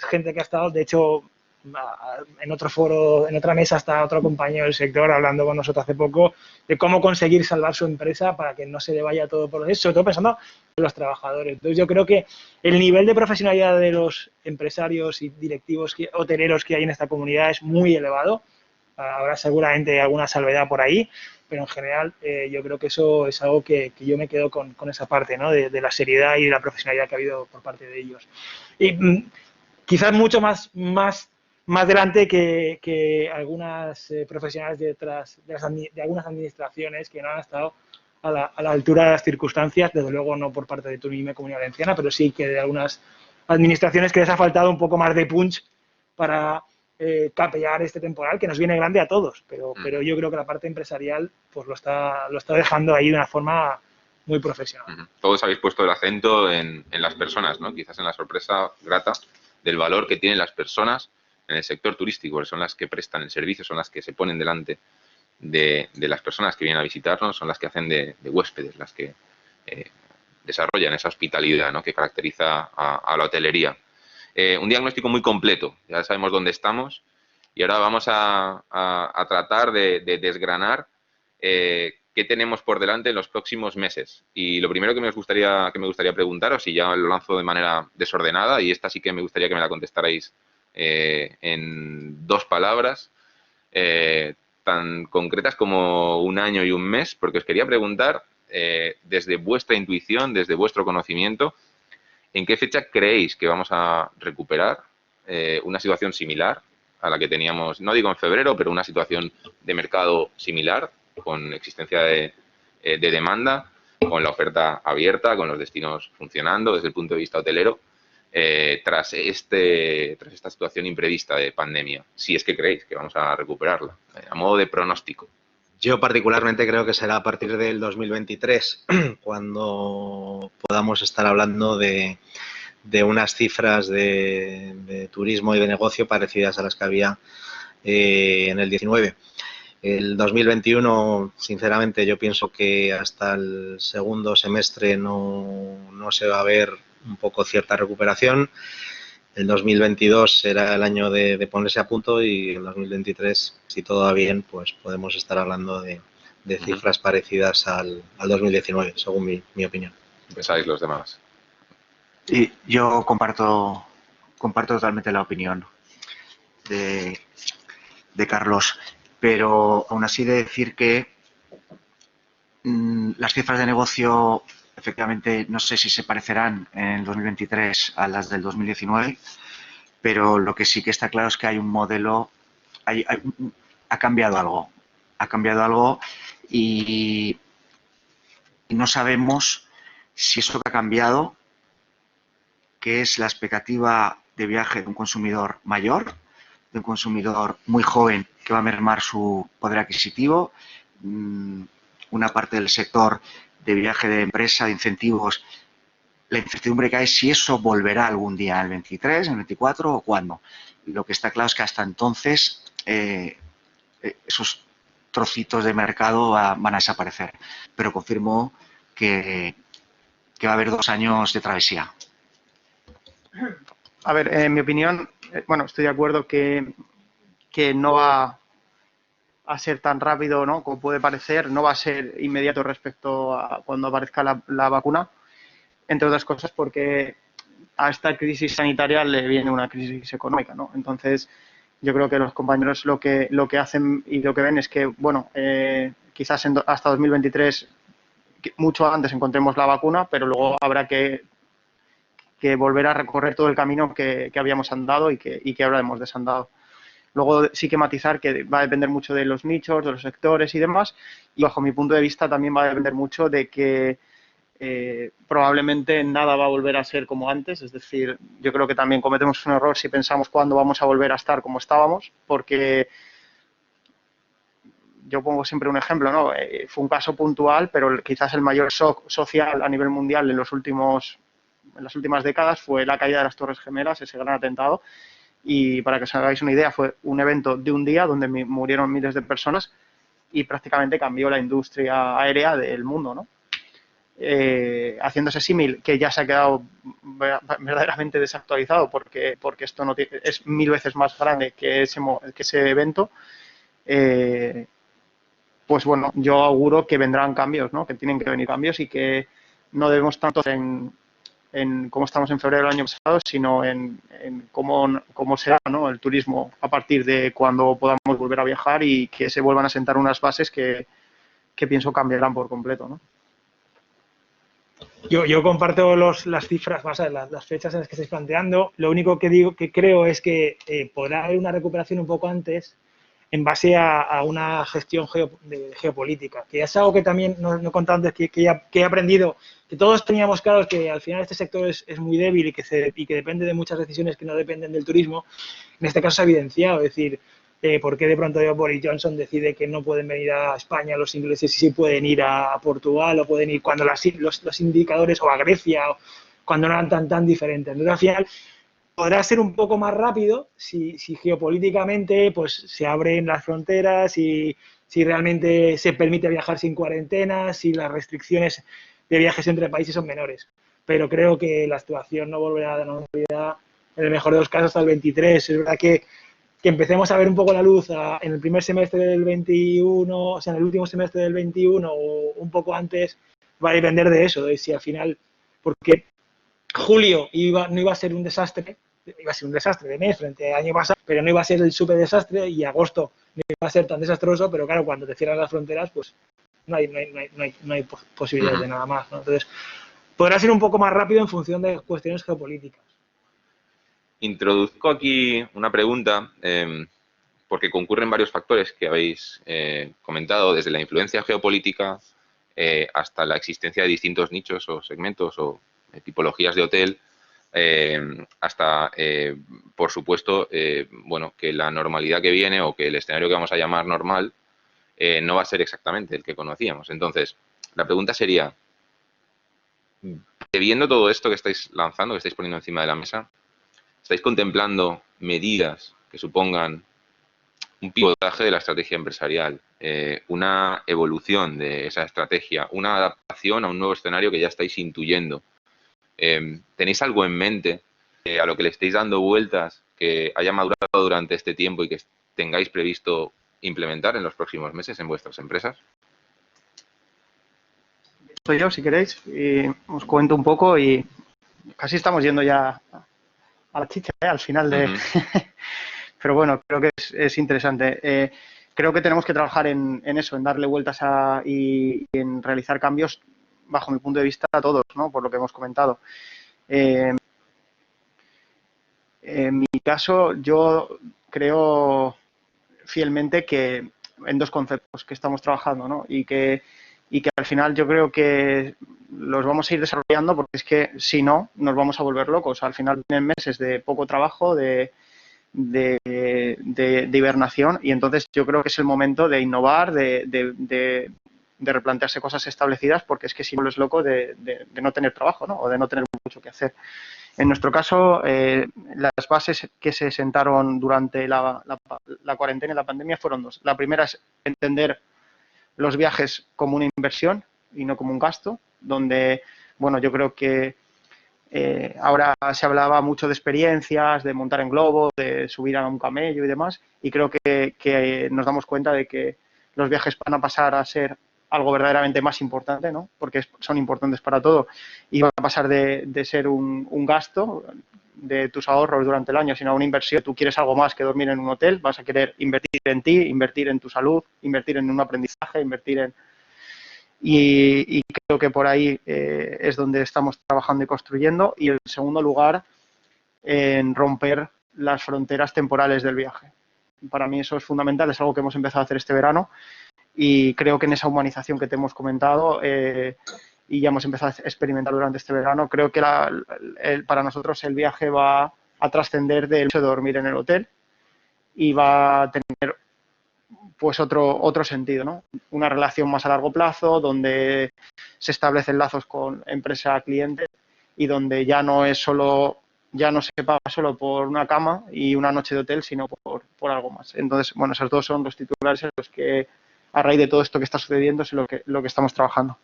S5: gente que ha estado, de hecho, en otro foro, en otra mesa, está otro compañero del sector hablando con nosotros hace poco de cómo conseguir salvar su empresa para que no se le vaya todo por los sobre todo pensando en los trabajadores. Entonces, yo creo que el nivel de profesionalidad de los empresarios y directivos hoteleros que hay en esta comunidad es muy elevado. Habrá seguramente alguna salvedad por ahí, pero en general yo creo que eso es algo que yo me quedo con esa parte, ¿no? de la seriedad y de la profesionalidad que ha habido por parte de ellos. Y quizás mucho más delante que algunas profesionales de algunas administraciones que no han estado a la altura de las circunstancias, desde luego no por parte de Turisme Comunidad Valenciana, pero sí que de algunas administraciones que les ha faltado un poco más de punch para capear este temporal, que nos viene grande a todos, pero yo creo que la parte empresarial pues lo está dejando ahí de una forma muy profesional.
S1: Todos habéis puesto el acento en las personas, ¿no? Quizás en la sorpresa grata del valor que tienen las personas en el sector turístico, porque son las que prestan el servicio, son las que se ponen delante de las personas que vienen a visitarnos, son las que hacen de huéspedes, las que desarrollan esa hospitalidad, ¿no? que caracteriza a la hotelería. Un diagnóstico muy completo, ya sabemos dónde estamos y ahora vamos a tratar de desgranar qué tenemos por delante en los próximos meses. Y lo primero que me gustaría preguntaros, y ya lo lanzo de manera desordenada, y esta sí que me gustaría que me la contestarais en 2 palabras, tan concretas como un año y un mes, porque os quería preguntar, desde vuestra intuición, desde vuestro conocimiento, ¿en qué fecha creéis que vamos a recuperar una situación similar a la que teníamos, no digo en febrero, pero una situación de mercado similar, con existencia de demanda, con la oferta abierta, con los destinos funcionando desde el punto de vista hotelero, tras esta situación imprevista de pandemia, si es que creéis que vamos a recuperarla, a modo de pronóstico?
S4: Yo particularmente creo que será a partir del 2023 cuando podamos estar hablando de unas cifras de turismo y de negocio parecidas a las que había en el 19. El 2021, sinceramente, yo pienso que hasta el segundo semestre no se va a ver un poco cierta recuperación. El 2022 será el año de ponerse a punto y el 2023, si todo va bien, pues podemos estar hablando de cifras parecidas al 2019, según mi opinión.
S1: ¿Qué pensáis los demás?
S2: Y yo comparto totalmente la opinión de Carlos, pero aún así de decir que las cifras de negocio efectivamente no sé si se parecerán en el 2023 a las del 2019, pero lo que sí que está claro es que hay un modelo, ha cambiado algo y no sabemos si eso que ha cambiado, que es la expectativa de viaje de un consumidor mayor, de un consumidor muy joven que va a mermar su poder adquisitivo, una parte del sector de viaje de empresa, de incentivos, la incertidumbre que hay si eso volverá algún día en el 23, en el 24 o cuándo. Lo que está claro es que hasta entonces esos trocitos de mercado van a desaparecer. Pero confirmo que va a haber 2 años de travesía.
S3: A ver, en mi opinión, bueno, estoy de acuerdo que no va a ser tan rápido, ¿no?, como puede parecer, no va a ser inmediato respecto a cuando aparezca la vacuna, entre otras cosas porque a esta crisis sanitaria le viene una crisis económica, ¿no? Entonces, yo creo que los compañeros lo que hacen y lo que ven es que, bueno, quizás hasta 2023, mucho antes encontremos la vacuna, pero luego habrá que volver a recorrer todo el camino que habíamos andado y que ahora hemos desandado. Luego sí que matizar que va a depender mucho de los nichos, de los sectores y demás, y bajo mi punto de vista también va a depender mucho de que probablemente nada va a volver a ser como antes, es decir, yo creo que también cometemos un error si pensamos cuándo vamos a volver a estar como estábamos, porque yo pongo siempre un ejemplo, ¿no? Fue un caso puntual, pero quizás el mayor shock social a nivel mundial en las últimas décadas fue la caída de las Torres Gemelas, ese gran atentado. Y para que os hagáis una idea, fue un evento de un día donde murieron miles de personas y prácticamente cambió la industria aérea del mundo, ¿no? haciendo ese símil que ya se ha quedado verdaderamente desactualizado porque esto no es 1000 veces más grande que ese evento, pues bueno, yo auguro que vendrán cambios, ¿no? Que tienen que venir cambios y que no debemos tanto en cómo estamos en febrero del año pasado, sino en cómo será, ¿no?, el turismo a partir de cuando podamos volver a viajar y que se vuelvan a sentar unas bases que pienso cambiarán por completo, ¿no?
S5: Yo comparto las cifras, o sea, las fechas en las que estáis planteando. Lo único que creo es que podrá haber una recuperación un poco antes en base a una gestión geopolítica, que es algo que también no he contado antes, que he aprendido, que todos teníamos claro que al final este sector es muy débil y que depende de muchas decisiones que no dependen del turismo. En este caso se ha evidenciado, es decir, por qué de pronto Boris Johnson decide que no pueden venir a España los ingleses y sí pueden ir a Portugal, o pueden ir cuando los indicadores, o a Grecia, o cuando no eran tan diferentes. Entonces, al final, podrá ser un poco más rápido si geopolíticamente pues se abren las fronteras y si realmente se permite viajar sin cuarentena, si las restricciones de viajes entre países son menores. Pero creo que la situación no volverá a la normalidad en el mejor de los casos hasta el 23. Es verdad que empecemos a ver un poco la luz en el primer semestre del 21, o sea, en el último semestre del 21 o un poco antes, va a depender de eso, de si al final, porque julio no iba a ser un desastre, iba a ser un desastre de mes frente al año pasado, pero no iba a ser el súper desastre, y agosto no iba a ser tan desastroso, pero claro, cuando te cierran las fronteras, pues no hay posibilidades de nada más, ¿no? Entonces, podrá ser un poco más rápido en función de cuestiones geopolíticas.
S1: Introduzco aquí una pregunta, porque concurren varios factores que habéis comentado, desde la influencia geopolítica hasta la existencia de distintos nichos o segmentos o tipologías de hotel, hasta, por supuesto, bueno, que la normalidad que viene, o que el escenario que vamos a llamar normal, no va a ser exactamente el que conocíamos. Entonces, la pregunta sería, viendo todo esto que estáis lanzando, que estáis poniendo encima de la mesa, ¿estáis contemplando medidas que supongan un pivotaje de la estrategia empresarial, una evolución de esa estrategia, una adaptación a un nuevo escenario que ya estáis intuyendo? ¿Tenéis algo en mente a lo que le estéis dando vueltas, que haya madurado durante este tiempo y que tengáis previsto implementar en los próximos meses en vuestras empresas?
S3: Soy yo, si queréis, y os cuento un poco, y casi estamos yendo ya a la chicha, al final de... Pero bueno, creo que es interesante. Creo que tenemos que trabajar en eso, en darle vueltas y en realizar cambios, bajo mi punto de vista, a todos, ¿no? Por lo que hemos comentado. En mi caso, yo creo fielmente que en dos conceptos que estamos trabajando, ¿no? Y que al final yo creo que los vamos a ir desarrollando, porque es que si no, nos vamos a volver locos. Al final vienen meses de poco trabajo, de hibernación, y entonces yo creo que es el momento de innovar, de replantearse cosas establecidas, porque es que si no es loco de no tener trabajo, ¿no? O de no tener mucho que hacer. En nuestro caso, las bases que se sentaron durante la cuarentena y la pandemia fueron dos. La primera es entender los viajes como una inversión y no como un gasto, donde, bueno, yo creo que ahora se hablaba mucho de experiencias, de montar en globo, de subir a un camello y demás, y creo que nos damos cuenta de que los viajes van a pasar a ser algo verdaderamente más importante, ¿no? Porque son importantes para todo, y van a pasar de ser un gasto de tus ahorros durante el año, sino una inversión. Tú quieres algo más que dormir en un hotel, vas a querer invertir en ti, invertir en tu salud, invertir en un aprendizaje, invertir en... Y creo que por ahí es donde estamos trabajando y construyendo. Y en segundo lugar, en romper las fronteras temporales del viaje. Para mí eso es fundamental, es algo que hemos empezado a hacer este verano, y creo que en esa humanización que te hemos comentado y ya hemos empezado a experimentar durante este verano, creo que para nosotros el viaje va a trascender del hecho de dormir en el hotel y va a tener pues otro sentido, ¿no? Una relación más a largo plazo, donde se establecen lazos con empresa-cliente y donde ya no se paga solo por una cama y una noche de hotel, sino por algo más. Entonces, bueno, esos dos son los titulares en los que, a raíz de todo esto que está sucediendo, es lo que estamos trabajando.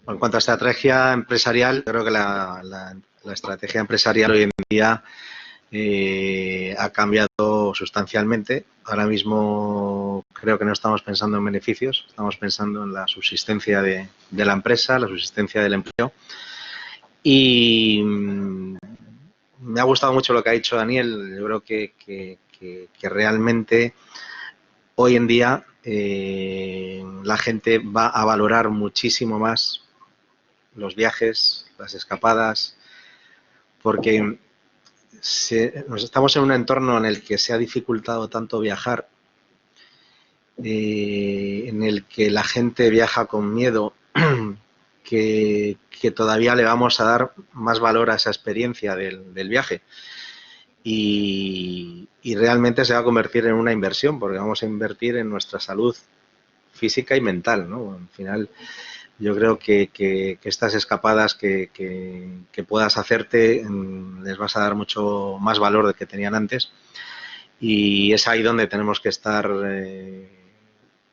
S4: En cuanto a estrategia empresarial, creo que la estrategia empresarial hoy en día ha cambiado sustancialmente. Ahora mismo creo que no estamos pensando en beneficios, estamos pensando en la subsistencia de la empresa, la subsistencia del empleo. Y me ha gustado mucho lo que ha dicho Daniel. Yo creo que realmente hoy en día la gente va a valorar muchísimo más los viajes, las escapadas, porque estamos en un entorno en el que se ha dificultado tanto viajar, en el que la gente viaja con miedo, que todavía le vamos a dar más valor a esa experiencia del viaje. Y realmente se va a convertir en una inversión, porque vamos a invertir en nuestra salud física y mental, ¿no? Al final, yo creo que estas escapadas que puedas hacerte les vas a dar mucho más valor del que tenían antes, y es ahí donde tenemos que estar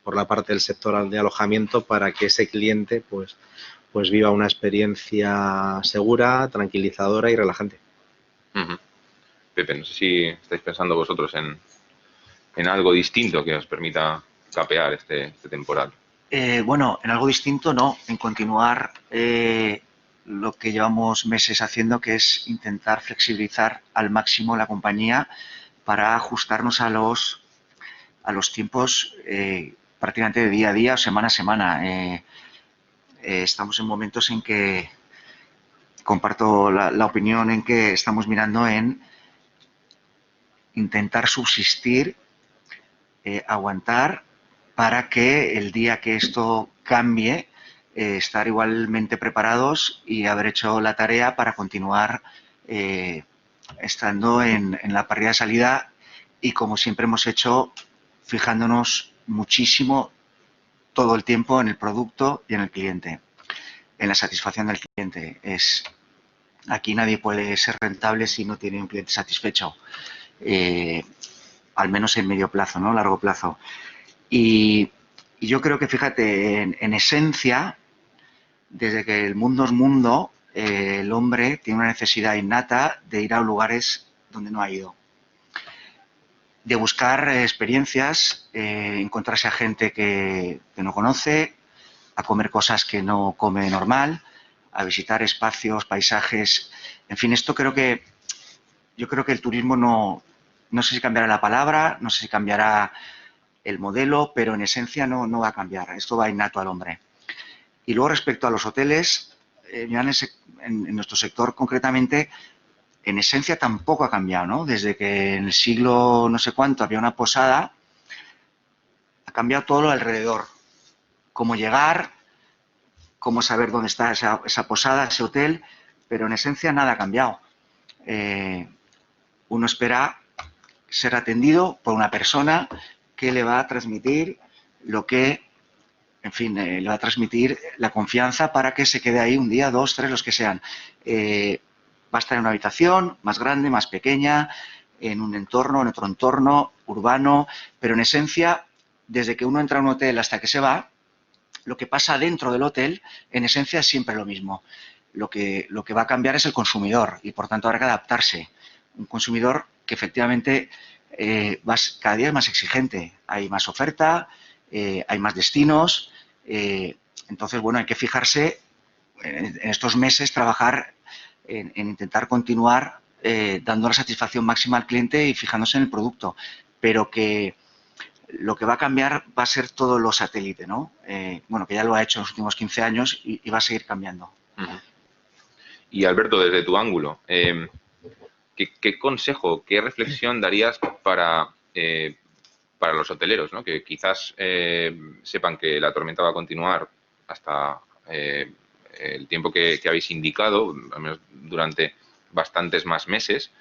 S4: por la parte del sector de alojamiento para que ese cliente pues viva una experiencia segura, tranquilizadora y relajante.
S1: Uh-huh. Pepe, no sé si estáis pensando vosotros en algo distinto que os permita capear este temporal.
S2: Bueno, en algo distinto no, en continuar lo que llevamos meses haciendo, que es intentar flexibilizar al máximo la compañía para ajustarnos a los tiempos prácticamente de día a día o semana a semana. Estamos en momentos en que comparto la opinión en que estamos mirando en intentar subsistir, aguantar, para que el día que esto cambie, estar igualmente preparados y haber hecho la tarea para continuar estando en la parrilla de salida y, como siempre hemos hecho, fijándonos muchísimo todo el tiempo en el producto y en el cliente, en la satisfacción del cliente. Aquí nadie puede ser rentable si no tiene un cliente satisfecho, al menos en medio plazo, ¿no? Largo plazo. Y yo creo que, fíjate, en esencia, desde que el mundo es mundo, el hombre tiene una necesidad innata de ir a lugares donde no ha ido, de buscar experiencias, encontrarse a gente que no conoce, a comer cosas que no come normal, a visitar espacios, paisajes. En fin, yo creo que el turismo no sé si cambiará la palabra, no sé si cambiará el modelo, pero en esencia no va a cambiar. Esto va innato al hombre. Y luego, respecto a los hoteles, en nuestro sector concretamente, en esencia tampoco ha cambiado, ¿no? Desde que en el siglo no sé cuánto había una posada, ha cambiado todo lo alrededor. Cómo llegar, cómo saber dónde está esa posada, ese hotel, pero en esencia nada ha cambiado. Uno espera ser atendido por una persona que le va a transmitir le va a transmitir la confianza para que se quede ahí un día, 2, 3, los que sean. Va a estar en una habitación más grande, más pequeña, en un entorno, en otro entorno, urbano, pero en esencia, desde que uno entra a un hotel hasta que se va, lo que pasa dentro del hotel, en esencia, es siempre lo mismo. Lo que va a cambiar es el consumidor y, por tanto, habrá que adaptarse. Un consumidor que efectivamente cada día es más exigente. Hay más oferta, hay más destinos. Entonces, bueno, hay que fijarse en estos meses, trabajar en intentar continuar dando la satisfacción máxima al cliente y fijándose en el producto. Pero que lo que va a cambiar va a ser todo lo satélite, ¿no? Bueno, que ya lo ha hecho en los últimos 15 años y va a seguir cambiando.
S1: Uh-huh. Y, Alberto, desde tu ángulo, ¿qué consejo, qué reflexión darías para los hoteleros, ¿no? Que quizás sepan que la tormenta va a continuar hasta el tiempo que habéis indicado, al menos durante bastantes más meses,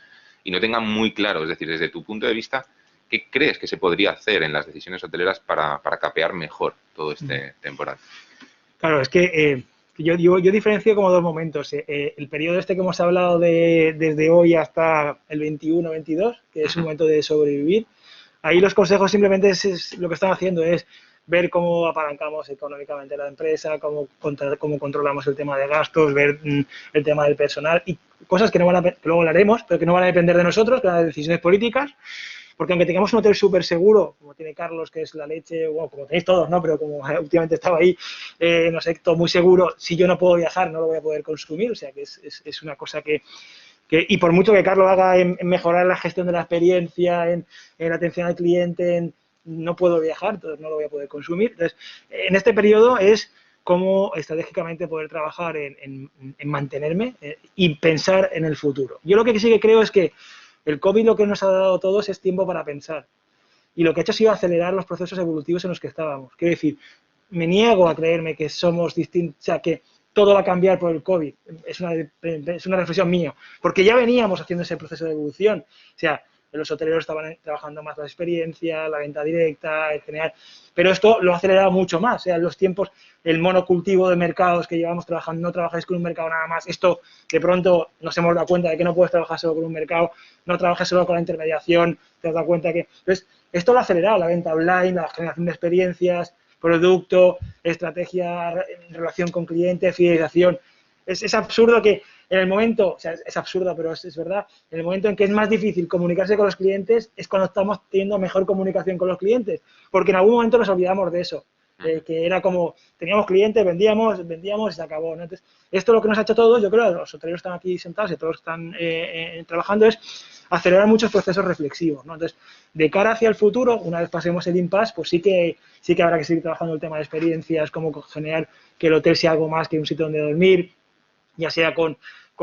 S1: y no tengan muy claro, es decir, desde tu punto de vista, ¿qué crees que se podría hacer en las decisiones hoteleras para capear mejor todo este temporal?
S5: Claro, es que yo diferencio como dos momentos. El periodo este que hemos hablado desde hoy hasta el 21-22, que es un momento de sobrevivir. Ahí los consejos simplemente es lo que están haciendo es ver cómo apalancamos económicamente la empresa, cómo controlamos el tema de gastos, ver el tema del personal y cosas que luego lo haremos, pero que no van a depender de nosotros, que van a decisiones políticas. Porque aunque tengamos un hotel súper seguro, como tiene Carlos, que es la leche, bueno, como tenéis todos, ¿no? Pero como últimamente estaba ahí, no sé, todo muy seguro, si yo no puedo viajar, no lo voy a poder consumir. O sea, que es una cosa que y por mucho que Carlos haga en mejorar la gestión de la experiencia, en la atención al cliente, no puedo viajar, entonces no lo voy a poder consumir. Entonces, en este periodo es cómo estratégicamente poder trabajar en mantenerme y pensar en el futuro. Yo lo que sí que creo es que el COVID lo que nos ha dado a todos es tiempo para pensar. Y lo que ha hecho ha sido acelerar los procesos evolutivos en los que estábamos. Quiero decir, me niego a creerme que somos distintos, o sea, que todo va a cambiar por el COVID. Es una reflexión mía. Porque ya veníamos haciendo ese proceso de evolución. O sea, los hoteleros estaban trabajando más la experiencia, la venta directa, en general. Pero esto lo ha acelerado mucho más. O sea, los tiempos, el monocultivo de mercados que llevamos trabajando, no trabajáis con un mercado nada más. Esto, de pronto, nos hemos dado cuenta de que no puedes trabajar solo con un mercado, no trabajas solo con la intermediación, te has dado cuenta que... Entonces, esto lo ha acelerado, la venta online, la generación de experiencias, producto, estrategia en relación con clientes, fidelización. Es absurdo que en el momento, o sea, es absurdo, pero es verdad, en el momento en que es más difícil comunicarse con los clientes es cuando estamos teniendo mejor comunicación con los clientes, porque en algún momento nos olvidamos de eso, que era como, teníamos clientes, vendíamos y se acabó, ¿no? Entonces, esto lo que nos ha hecho todos, yo creo, los hoteleros están aquí sentados y todos están trabajando, es acelerar muchos procesos reflexivos, ¿no? Entonces, de cara hacia el futuro, una vez pasemos el impasse, pues sí que habrá que seguir trabajando el tema de experiencias, cómo generar que el hotel sea algo más que un sitio donde dormir, ya sea con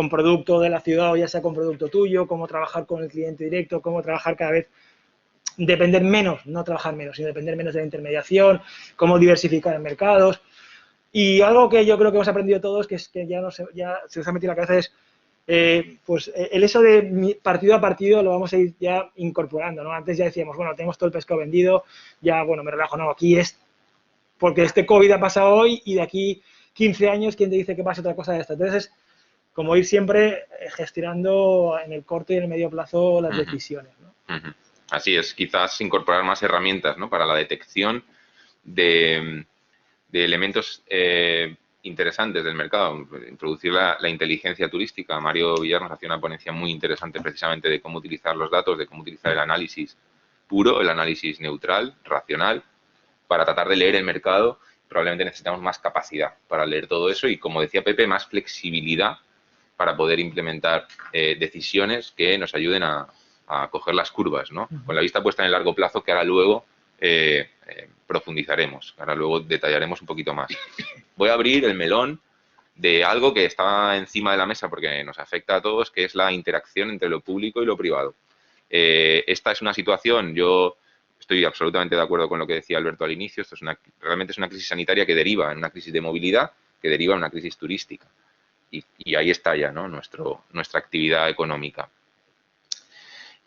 S5: producto de la ciudad o ya sea con producto tuyo, cómo trabajar con el cliente directo, cómo trabajar cada vez, depender menos, no trabajar menos, sino depender menos de la intermediación, cómo diversificar en mercados. Y algo que yo creo que hemos aprendido todos, que es que ya se nos ha metido en la cabeza, es pues el eso de partido a partido lo vamos a ir ya incorporando, ¿no? Antes ya decíamos, bueno, tenemos todo el pescado vendido, ya, bueno, me relajo, no, aquí es porque este COVID ha pasado hoy y de aquí 15 años, ¿quién te dice que pase otra cosa de esta? Entonces, como ir siempre gestionando en el corto y en el medio plazo las decisiones, ¿no?
S1: Así es, quizás incorporar más herramientas, ¿no? Para la detección de elementos interesantes del mercado, introducir la inteligencia turística. Mario Villar nos hacía una ponencia muy interesante precisamente de cómo utilizar los datos, de cómo utilizar el análisis puro, el análisis neutral, racional, para tratar de leer el mercado. Probablemente necesitamos más capacidad para leer todo eso y, como decía Pepe, más flexibilidad para poder implementar decisiones que nos ayuden a coger las curvas, ¿no? Con la vista puesta en el largo plazo, que ahora luego profundizaremos, ahora luego detallaremos un poquito más. Voy a abrir el melón de algo que está encima de la mesa porque nos afecta a todos, que es la interacción entre lo público y lo privado. Esta es una situación, yo estoy absolutamente de acuerdo con lo que decía Alberto al inicio, esto realmente es una crisis sanitaria que deriva en una crisis de movilidad, que deriva en una crisis turística. Y ahí está ya, ¿no? Nuestra actividad económica.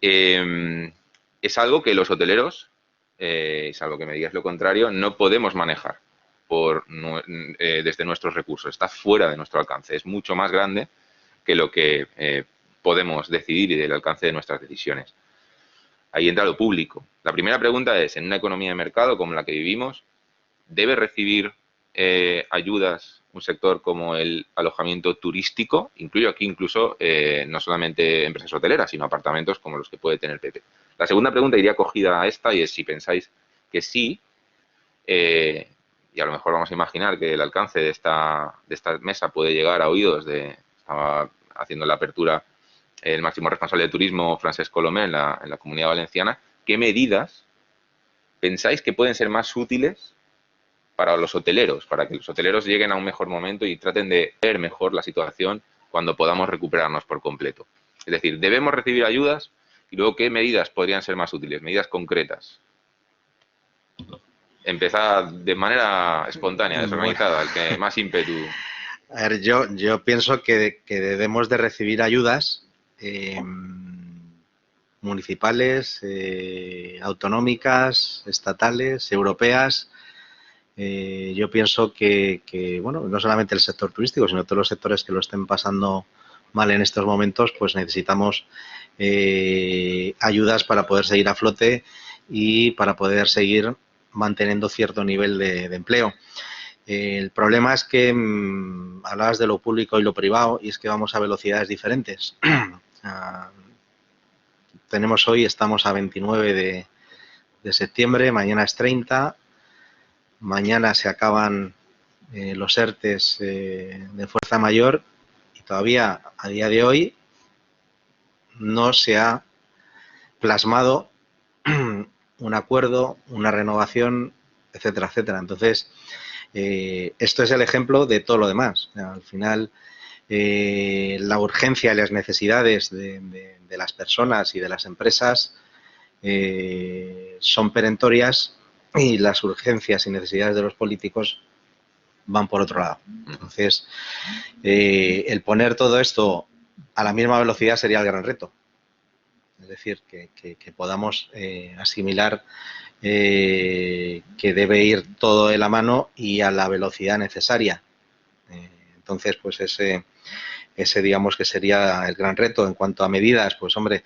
S1: Es algo que los hoteleros, salvo que me digas lo contrario, no podemos manejar desde nuestros recursos. Está fuera de nuestro alcance. Es mucho más grande que lo que podemos decidir y del alcance de nuestras decisiones. Ahí entra lo público. La primera pregunta es, en una economía de mercado como la que vivimos, ¿debe recibir ayudas un sector como el alojamiento turístico? Incluyo aquí incluso no solamente empresas hoteleras, sino apartamentos como los que puede tener Pepe. La segunda pregunta iría cogida a esta y es si pensáis que sí, y a lo mejor vamos a imaginar que el alcance de esta mesa puede llegar a oídos estaba haciendo la apertura el máximo responsable de turismo, Francesc Colomé, en la Comunidad Valenciana. ¿Qué medidas pensáis que pueden ser más útiles para los hoteleros, para que los hoteleros lleguen a un mejor momento y traten de ver mejor la situación cuando podamos recuperarnos por completo? Es decir, ¿debemos recibir ayudas? Y luego, ¿qué medidas podrían ser más útiles? Medidas concretas. Empezar de manera espontánea, desorganizada, el que más ímpetu.
S4: A ver, yo pienso que debemos de recibir ayudas municipales, autonómicas, estatales, europeas. Yo pienso que, bueno, no solamente el sector turístico, sino todos los sectores que lo estén pasando mal en estos momentos, pues necesitamos ayudas para poder seguir a flote y para poder seguir manteniendo cierto nivel de empleo. El problema es que hablabas de lo público y lo privado y es que vamos a velocidades diferentes. Estamos a 29 de septiembre, mañana es 30, mañana se acaban los ERTEs de fuerza mayor y todavía a día de hoy no se ha plasmado un acuerdo, una renovación, etcétera, etcétera. Entonces, esto es el ejemplo de todo lo demás. Al final, la urgencia y las necesidades de las personas y de las empresas son perentorias y las urgencias y necesidades de los políticos van por otro lado. Entonces, el poner todo esto a la misma velocidad sería el gran reto. Es decir, que podamos asimilar que debe ir todo de la mano y a la velocidad necesaria. Entonces, pues ese digamos que sería el gran reto. En cuanto a medidas, pues hombre,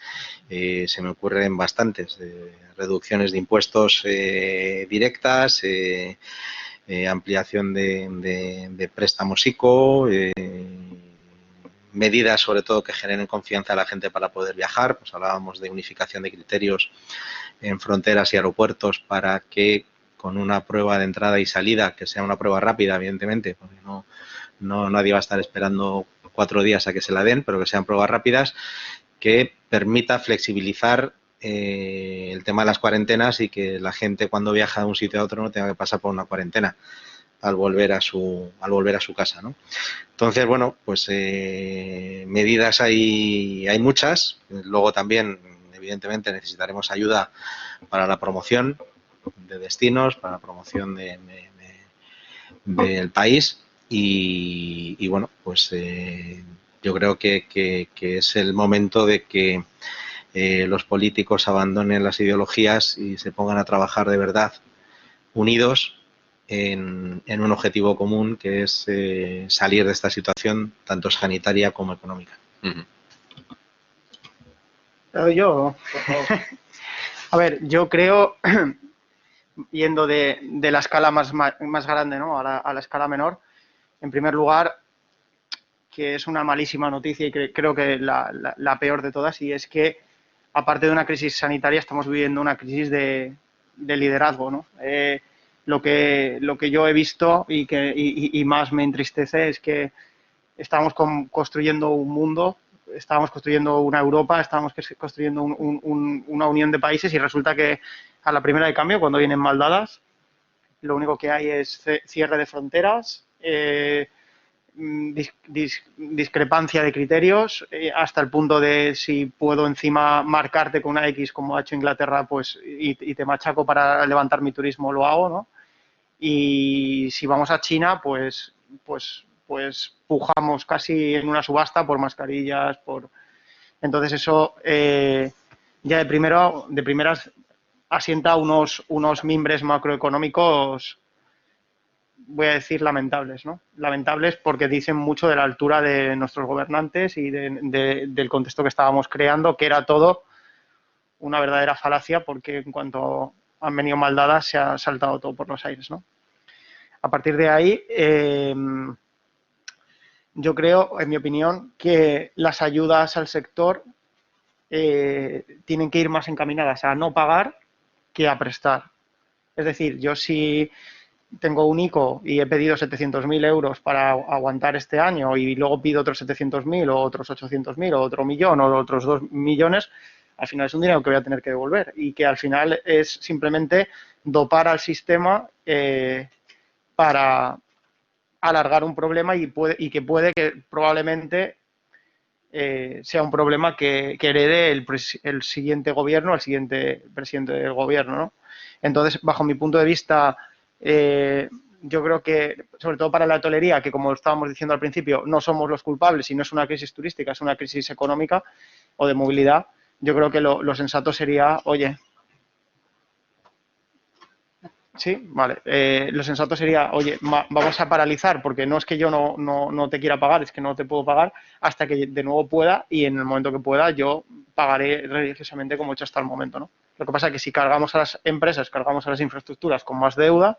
S4: se me ocurren bastantes. Reducciones de impuestos directas, ampliación de préstamos ICO, medidas sobre todo que generen confianza a la gente para poder viajar. Pues hablábamos de unificación de criterios en fronteras y aeropuertos para que con una prueba de entrada y salida, que sea una prueba rápida, evidentemente, porque no nadie va a estar esperando 4 días a que se la den, pero que sean pruebas rápidas, que permita flexibilizar el tema de las cuarentenas y que la gente cuando viaja de un sitio a otro no tenga que pasar por una cuarentena al volver a su casa, ¿no? Entonces, bueno, pues medidas hay muchas. Luego también, evidentemente, necesitaremos ayuda para la promoción de destinos, para la promoción del país y bueno, pues yo creo que es el momento de que los políticos abandonen las ideologías y se pongan a trabajar de verdad unidos en un objetivo común, que es salir de esta situación tanto sanitaria como económica.
S3: Yo, a ver, yo creo, yendo de la escala más grande, ¿no?, a la escala menor, en primer lugar, que es una malísima noticia y creo que la peor de todas, y es que, aparte de una crisis sanitaria, estamos viviendo una crisis de liderazgo, ¿no? Lo que yo he visto y más me entristece es que estábamos construyendo un mundo, estábamos construyendo una Europa, estábamos construyendo una unión de países y resulta que a la primera de cambio, cuando vienen mal dadas, lo único que hay es cierre de fronteras, discrepancia de criterios, hasta el punto de si puedo encima marcarte con una X como ha hecho Inglaterra, pues y te machaco para levantar mi turismo, lo hago, ¿no? Y si vamos a China, pues pujamos casi en una subasta por mascarillas, entonces eso ya de primeras asienta unos mimbres macroeconómicos, voy a decir, lamentables, ¿no? Lamentables porque dicen mucho de la altura de nuestros gobernantes y del contexto que estábamos creando, que era todo una verdadera falacia, porque en cuanto han venido mal dadas se ha saltado todo por los aires, ¿no? A partir de ahí, yo creo, en mi opinión, que las ayudas al sector tienen que ir más encaminadas a no pagar que a prestar. Es decir, yo si tengo un ICO y he pedido 700.000 euros para aguantar este año y luego pido otros 700.000 o otros 800.000 o otro millón o otros 2 millones, al final es un dinero que voy a tener que devolver y que al final es simplemente dopar al sistema para alargar un problema y que probablemente sea un problema que herede el siguiente gobierno, el siguiente presidente del gobierno, ¿no? Entonces, bajo mi punto de vista, yo creo que, sobre todo para la hotelería, que como estábamos diciendo al principio, no somos los culpables y no es una crisis turística, es una crisis económica o de movilidad, yo creo que lo sensato sería, oye, Sí, vale. Lo sensato sería, oye, vamos a paralizar, porque no es que yo no te quiera pagar, es que no te puedo pagar hasta que de nuevo pueda, y en el momento que pueda yo pagaré religiosamente como he hecho hasta el momento, ¿no? Lo que pasa es que si cargamos a las empresas, cargamos a las infraestructuras con más deuda,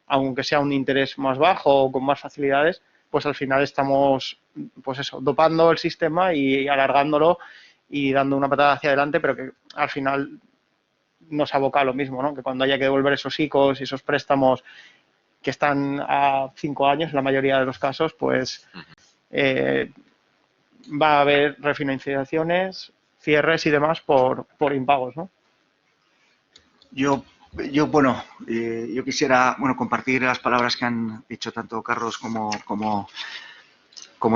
S3: aunque sea un interés más bajo o con más facilidades, pues al final estamos, pues eso, dopando el sistema y alargándolo y dando una patada hacia adelante, pero que al final nos aboca a lo mismo, ¿no? Que cuando haya que devolver esos ICOs y esos préstamos que están a 5 años, en la mayoría de los casos, pues va a haber refinanciaciones, cierres y demás por impagos, ¿no?
S2: Yo bueno, yo quisiera, bueno, compartir las palabras que han dicho tanto Carlos como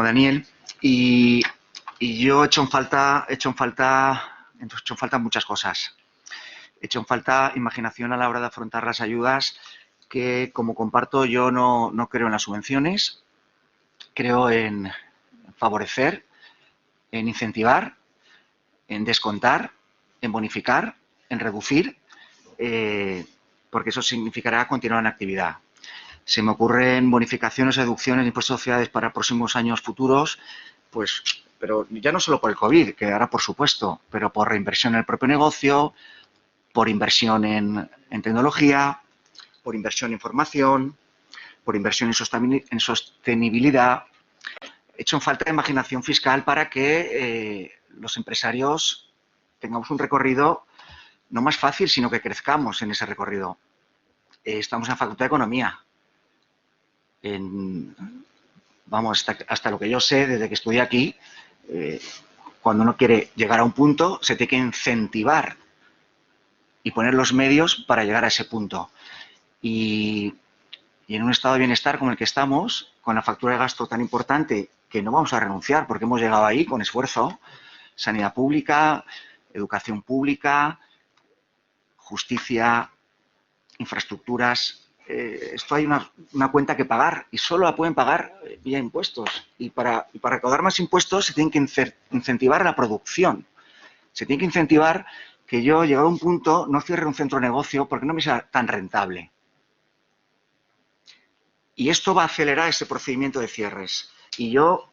S2: Daniel, y yo he hecho en falta muchas cosas. He hecho en falta imaginación a la hora de afrontar las ayudas, que, como comparto, yo no creo en las subvenciones, creo en favorecer, en incentivar, en descontar, en bonificar, en reducir, porque eso significará continuar en actividad. Se me ocurren bonificaciones o deducciones de impuestos de sociedades para próximos años futuros, pues, pero ya no solo por el COVID, que ahora por supuesto, pero por reinversión en el propio negocio, por inversión en tecnología, por inversión en formación, por inversión en sostenibilidad. He hecho en falta imaginación fiscal para que los empresarios tengamos un recorrido no más fácil, sino que crezcamos en ese recorrido. Estamos en la Facultad de Economía. Vamos, hasta lo que yo sé, desde que estudié aquí, cuando uno quiere llegar a un punto, se tiene que incentivar y poner los medios para llegar a ese punto. Y en un estado de bienestar como el que estamos, con la factura de gasto tan importante, que no vamos a renunciar porque hemos llegado ahí con esfuerzo, sanidad pública, educación pública, justicia, infraestructuras. Esto hay una cuenta que pagar y solo la pueden pagar vía impuestos. Y para recaudar más impuestos se tiene que incentivar la producción. Se tiene que incentivar que yo, llegado a un punto, no cierre un centro de negocio porque no me sea tan rentable. Y esto va a acelerar ese procedimiento de cierres. Y yo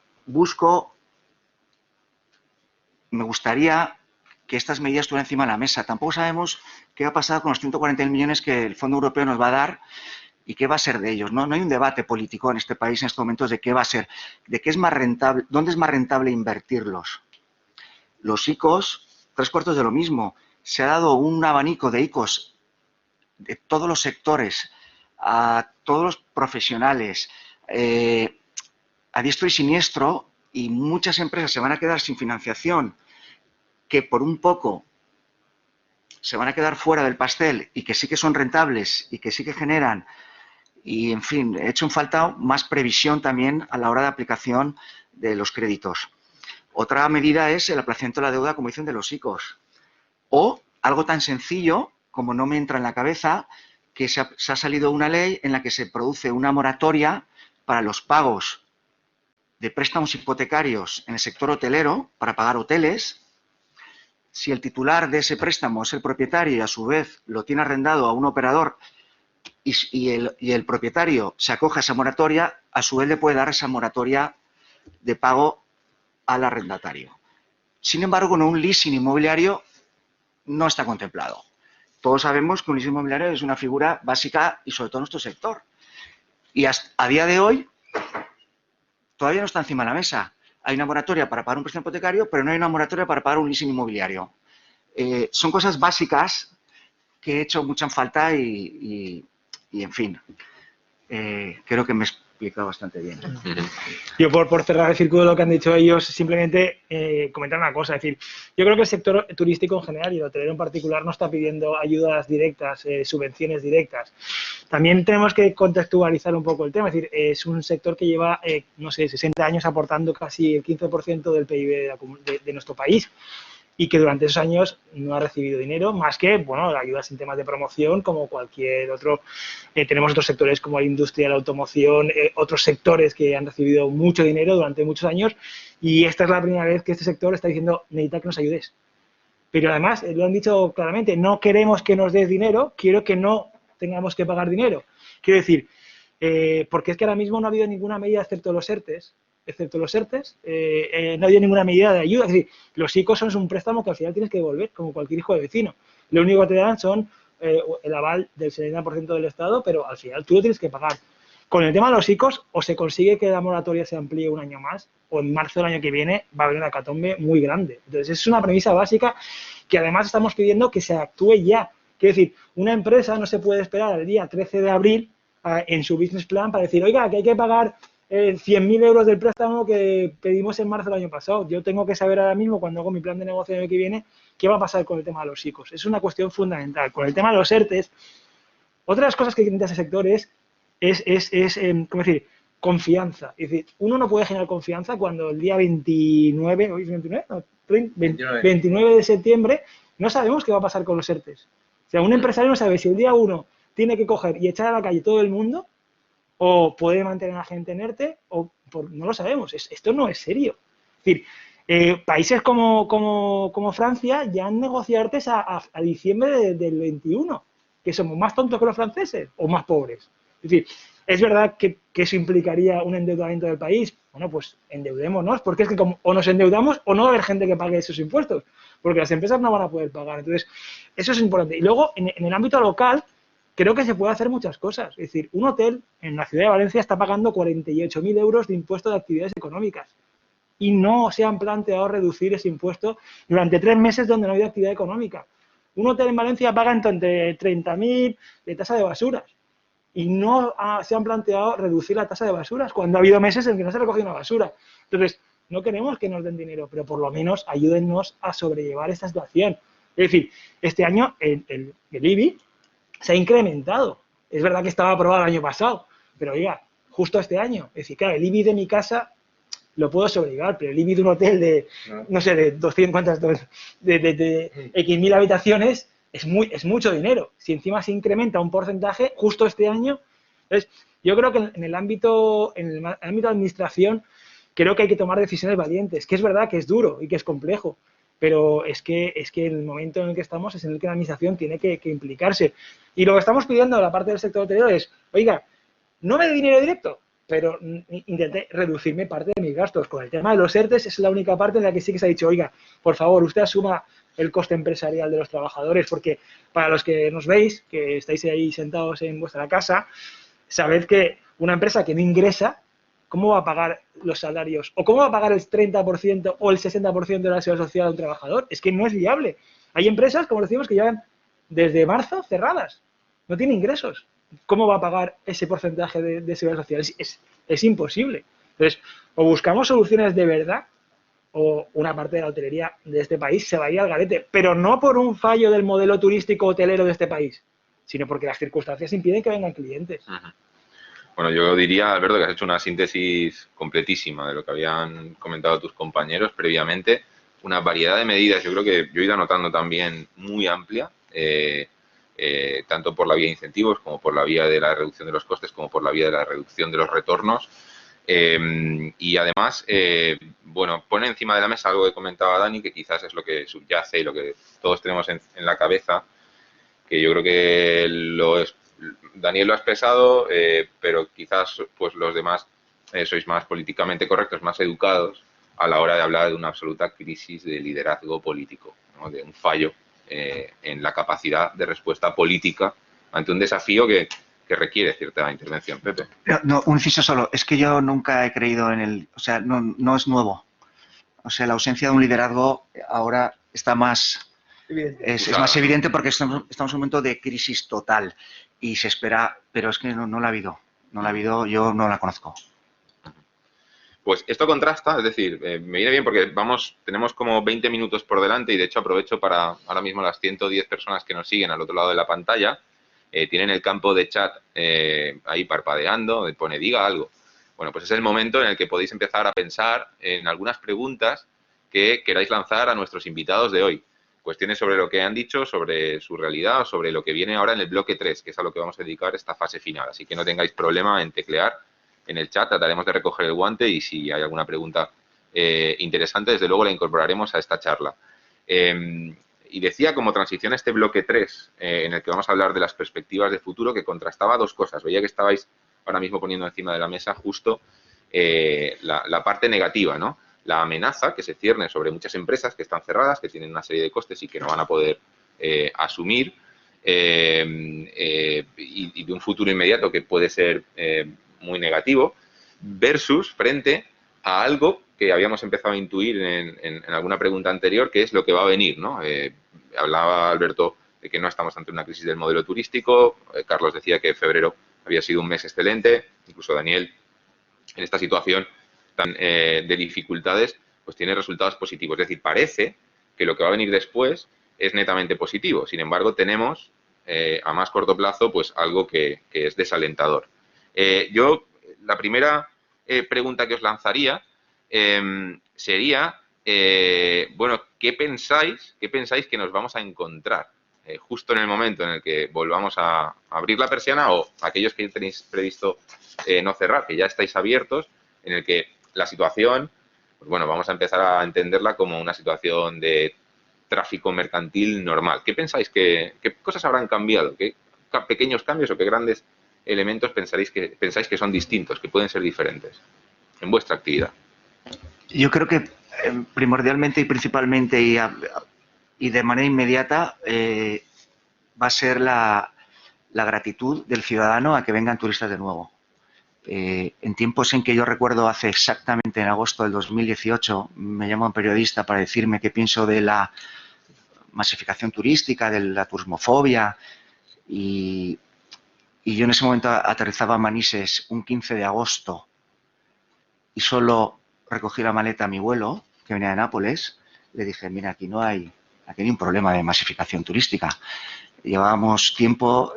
S2: me gustaría que estas medidas estuvieran encima de la mesa. Tampoco sabemos qué va a pasar con los 140 millones que el Fondo Europeo nos va a dar y qué va a ser de ellos. No hay un debate político en este país en estos momentos de qué va a ser, de qué es más rentable, dónde es más rentable invertirlos. Los ICOs, 3/4 de lo mismo. Se ha dado un abanico de ICOs de todos los sectores, a todos los profesionales, a diestro y siniestro, y muchas empresas se van a quedar sin financiación, que por un poco se van a quedar fuera del pastel y que sí que son rentables y que sí que generan. Y, en fin, he hecho en falta más previsión también a la hora de aplicación de los créditos. Otra medida es el aplazamiento de la deuda, como dicen, de los ICOs. O algo tan sencillo, como no me entra en la cabeza, que se ha salido una ley en la que se produce una moratoria para los pagos de préstamos hipotecarios en el sector hotelero, para pagar hoteles. Si el titular de ese préstamo es el propietario y a su vez lo tiene arrendado a un operador y el propietario se acoge a esa moratoria, a su vez le puede dar esa moratoria de pago al arrendatario. Sin embargo, un leasing inmobiliario no está contemplado. Todos sabemos que un leasing inmobiliario es una figura básica y sobre todo en nuestro sector. Y a día de hoy todavía no está encima de la mesa. Hay una moratoria para pagar un préstamo hipotecario, pero no hay una moratoria para pagar un leasing inmobiliario. Son cosas básicas que he hecho mucha falta y en fin, creo que me he explicado bastante bien.
S5: Yo, por cerrar el círculo de lo que han dicho ellos, simplemente comentar una cosa. Es decir, yo creo que el sector turístico en general y el hotelero en particular no está pidiendo ayudas directas, subvenciones directas. También tenemos que contextualizar un poco el tema. Es decir, es un sector que lleva, no sé, 60 años aportando casi el 15% del PIB de nuestro país, y que durante esos años no ha recibido dinero, más que, bueno, ayudas en temas de promoción, como cualquier otro. Tenemos otros sectores como la industria, la automoción, otros sectores que han recibido mucho dinero durante muchos años, y esta es la primera vez que este sector está diciendo, necesita que nos ayudes. Pero además, lo han dicho claramente, no queremos que nos des dinero, quiero que no tengamos que pagar dinero. Quiero decir, porque es que ahora mismo no ha habido ninguna medida excepto los ERTES, no ha habido ninguna medida de ayuda. Es decir, los ICOs son un préstamo que al final tienes que devolver, como cualquier hijo de vecino. Lo único que te dan son el aval del 70% del Estado, pero al final tú lo tienes que pagar. Con el tema de los ICOs, o se consigue que la moratoria se amplíe un año más, o en marzo del año que viene va a haber una hecatombe muy grande. Entonces, es una premisa básica que además estamos pidiendo que se actúe ya. Quiero decir, una empresa no se puede esperar al día 13 de abril en su business plan para decir, oiga, que hay que pagar 100.000 euros del préstamo que pedimos en marzo del año pasado. Yo tengo que saber ahora mismo, cuando hago mi plan de negocio el año que viene, qué va a pasar con el tema de los ICOs. Es una cuestión fundamental. Con el tema de los ERTES, otra de las cosas que necesita ese sector es ¿cómo decir?, confianza. Es decir, uno no puede generar confianza cuando el día 29, ¿hoy es 29? No, 29 de septiembre, no sabemos qué va a pasar con los ERTES. O sea, un empresario no sabe si el día 1 tiene que coger y echar a la calle todo el mundo, o puede mantener a la gente en ERTE, no lo sabemos. Esto no es serio. Es decir, países como Francia ya han negociado ERTES a diciembre del 21, que somos más tontos que los franceses o más pobres. Es decir, es verdad que eso implicaría un endeudamiento del país. Bueno, pues endeudémonos, porque es que o nos endeudamos o no va a haber gente que pague esos impuestos, porque las empresas no van a poder pagar. Entonces, eso es importante. Y luego, en el ámbito local, creo que se puede hacer muchas cosas. Es decir, un hotel en la ciudad de Valencia está pagando 48.000 euros de impuesto de actividades económicas y no se han planteado reducir ese impuesto durante 3 meses donde no ha habido actividad económica. Un hotel en Valencia paga entre 30.000 de tasa de basuras y no se han planteado reducir la tasa de basuras cuando ha habido meses en que no se ha recogido una basura. Entonces, no queremos que nos den dinero, pero por lo menos ayúdennos a sobrellevar esta situación. Es decir, este año el IBI se ha incrementado. Es verdad que estaba aprobado el año pasado, pero oiga, justo este año. Es decir, claro, el IBI de mi casa lo puedo sobrellevar, pero el IBI de un hotel de, no sé, de 200, de X mil habitaciones es mucho dinero. Si encima se incrementa un porcentaje justo este año, entonces yo creo que en el ámbito de administración creo que hay que tomar decisiones valientes, que es verdad que es duro y que es complejo, pero es que el momento en el que estamos es en el que la administración tiene que implicarse. Y lo que estamos pidiendo a la parte del sector hotelero es, oiga, no me dé dinero directo, pero intenté reducirme parte de mis gastos. Con el tema de los ERTES es la única parte en la que sí que se ha dicho, oiga, por favor, usted asuma el coste empresarial de los trabajadores, porque para los que nos veis, que estáis ahí sentados en vuestra casa, sabed que una empresa que no ingresa, ¿cómo va a pagar los salarios? ¿O cómo va a pagar el 30% o el 60% de la seguridad social de un trabajador? Es que no es viable. Hay empresas, como decimos, que llevan desde marzo cerradas. No tienen ingresos. ¿Cómo va a pagar ese porcentaje de seguridad social? Es imposible. Entonces, o buscamos soluciones de verdad, o una parte de la hotelería de este país se va a ir al garete. Pero no por un fallo del modelo turístico hotelero de este país, sino porque las circunstancias impiden que vengan clientes.
S1: Ajá. Bueno, yo diría, Alberto, que has hecho una síntesis completísima de lo que habían comentado tus compañeros previamente. Una variedad de medidas, yo creo que yo he ido anotando también muy amplia, tanto por la vía de incentivos, como por la vía de la reducción de los costes, como por la vía de la reducción de los retornos. Y además, bueno, pone encima de la mesa algo que comentaba Dani, que quizás es lo que subyace y lo que todos tenemos en la cabeza, que yo creo que Daniel lo ha expresado, pero quizás pues los demás sois más políticamente correctos, más educados a la hora de hablar de una absoluta crisis de liderazgo político, ¿no? De un fallo en la capacidad de respuesta política ante un desafío que requiere cierta intervención. Pepe.
S2: No, un inciso solo. Es que yo nunca he creído en el... O sea, no es nuevo. O sea, la ausencia de un liderazgo ahora está más... Es más evidente porque estamos en un momento de crisis total y se espera, pero es que no la ha habido. No la ha habido, yo no la conozco.
S1: Pues esto contrasta, es decir, me viene bien porque tenemos como 20 minutos por delante y de hecho aprovecho para ahora mismo las 110 personas que nos siguen al otro lado de la pantalla, tienen el campo de chat ahí parpadeando, pone diga algo. Bueno, pues es el momento en el que podéis empezar a pensar en algunas preguntas que queráis lanzar a nuestros invitados de hoy. Cuestiones sobre lo que han dicho, sobre su realidad o sobre lo que viene ahora en el bloque 3, que es a lo que vamos a dedicar esta fase final. Así que no tengáis problema en teclear en el chat, trataremos de recoger el guante y si hay alguna pregunta interesante, desde luego la incorporaremos a esta charla. Y decía como transición a este bloque 3, en el que vamos a hablar de las perspectivas de futuro, que contrastaba dos cosas. Veía que estabais ahora mismo poniendo encima de la mesa justo la parte negativa, ¿no? La amenaza que se cierne sobre muchas empresas que están cerradas, que tienen una serie de costes y que no van a poder asumir, y de un futuro inmediato que puede ser muy negativo, versus frente a algo que habíamos empezado a intuir en alguna pregunta anterior, que es lo que va a venir, ¿no? Hablaba Alberto de que no estamos ante una crisis del modelo turístico, Carlos decía que febrero había sido un mes excelente, incluso Daniel, en esta situación tan, de dificultades, pues tiene resultados positivos. Es decir, parece que lo que va a venir después es netamente positivo. Sin embargo, tenemos a más corto plazo pues algo que es desalentador. Yo, la primera pregunta que os lanzaría sería, bueno, ¿qué pensáis que nos vamos a encontrar justo en el momento en el que volvamos a abrir la persiana, o aquellos que tenéis previsto no cerrar, que ya estáis abiertos, en el que la situación, pues bueno, vamos a empezar a entenderla como una situación de tráfico mercantil normal? ¿Qué pensáis qué cosas habrán cambiado? ¿Qué pequeños cambios o qué grandes elementos pensáis que son distintos, que pueden ser diferentes en vuestra actividad?
S2: Yo creo que primordialmente y principalmente y de manera inmediata va a ser la gratitud del ciudadano a que vengan turistas de nuevo. En tiempos en que yo recuerdo hace exactamente en agosto del 2018, me llama un periodista para decirme qué pienso de la masificación turística, de la turismofobia, y yo en ese momento aterrizaba a Manises un 15 de agosto y solo recogí la maleta a mi vuelo, que venía de Nápoles. Le dije, mira, aquí no hay un problema de masificación turística. Llevábamos tiempo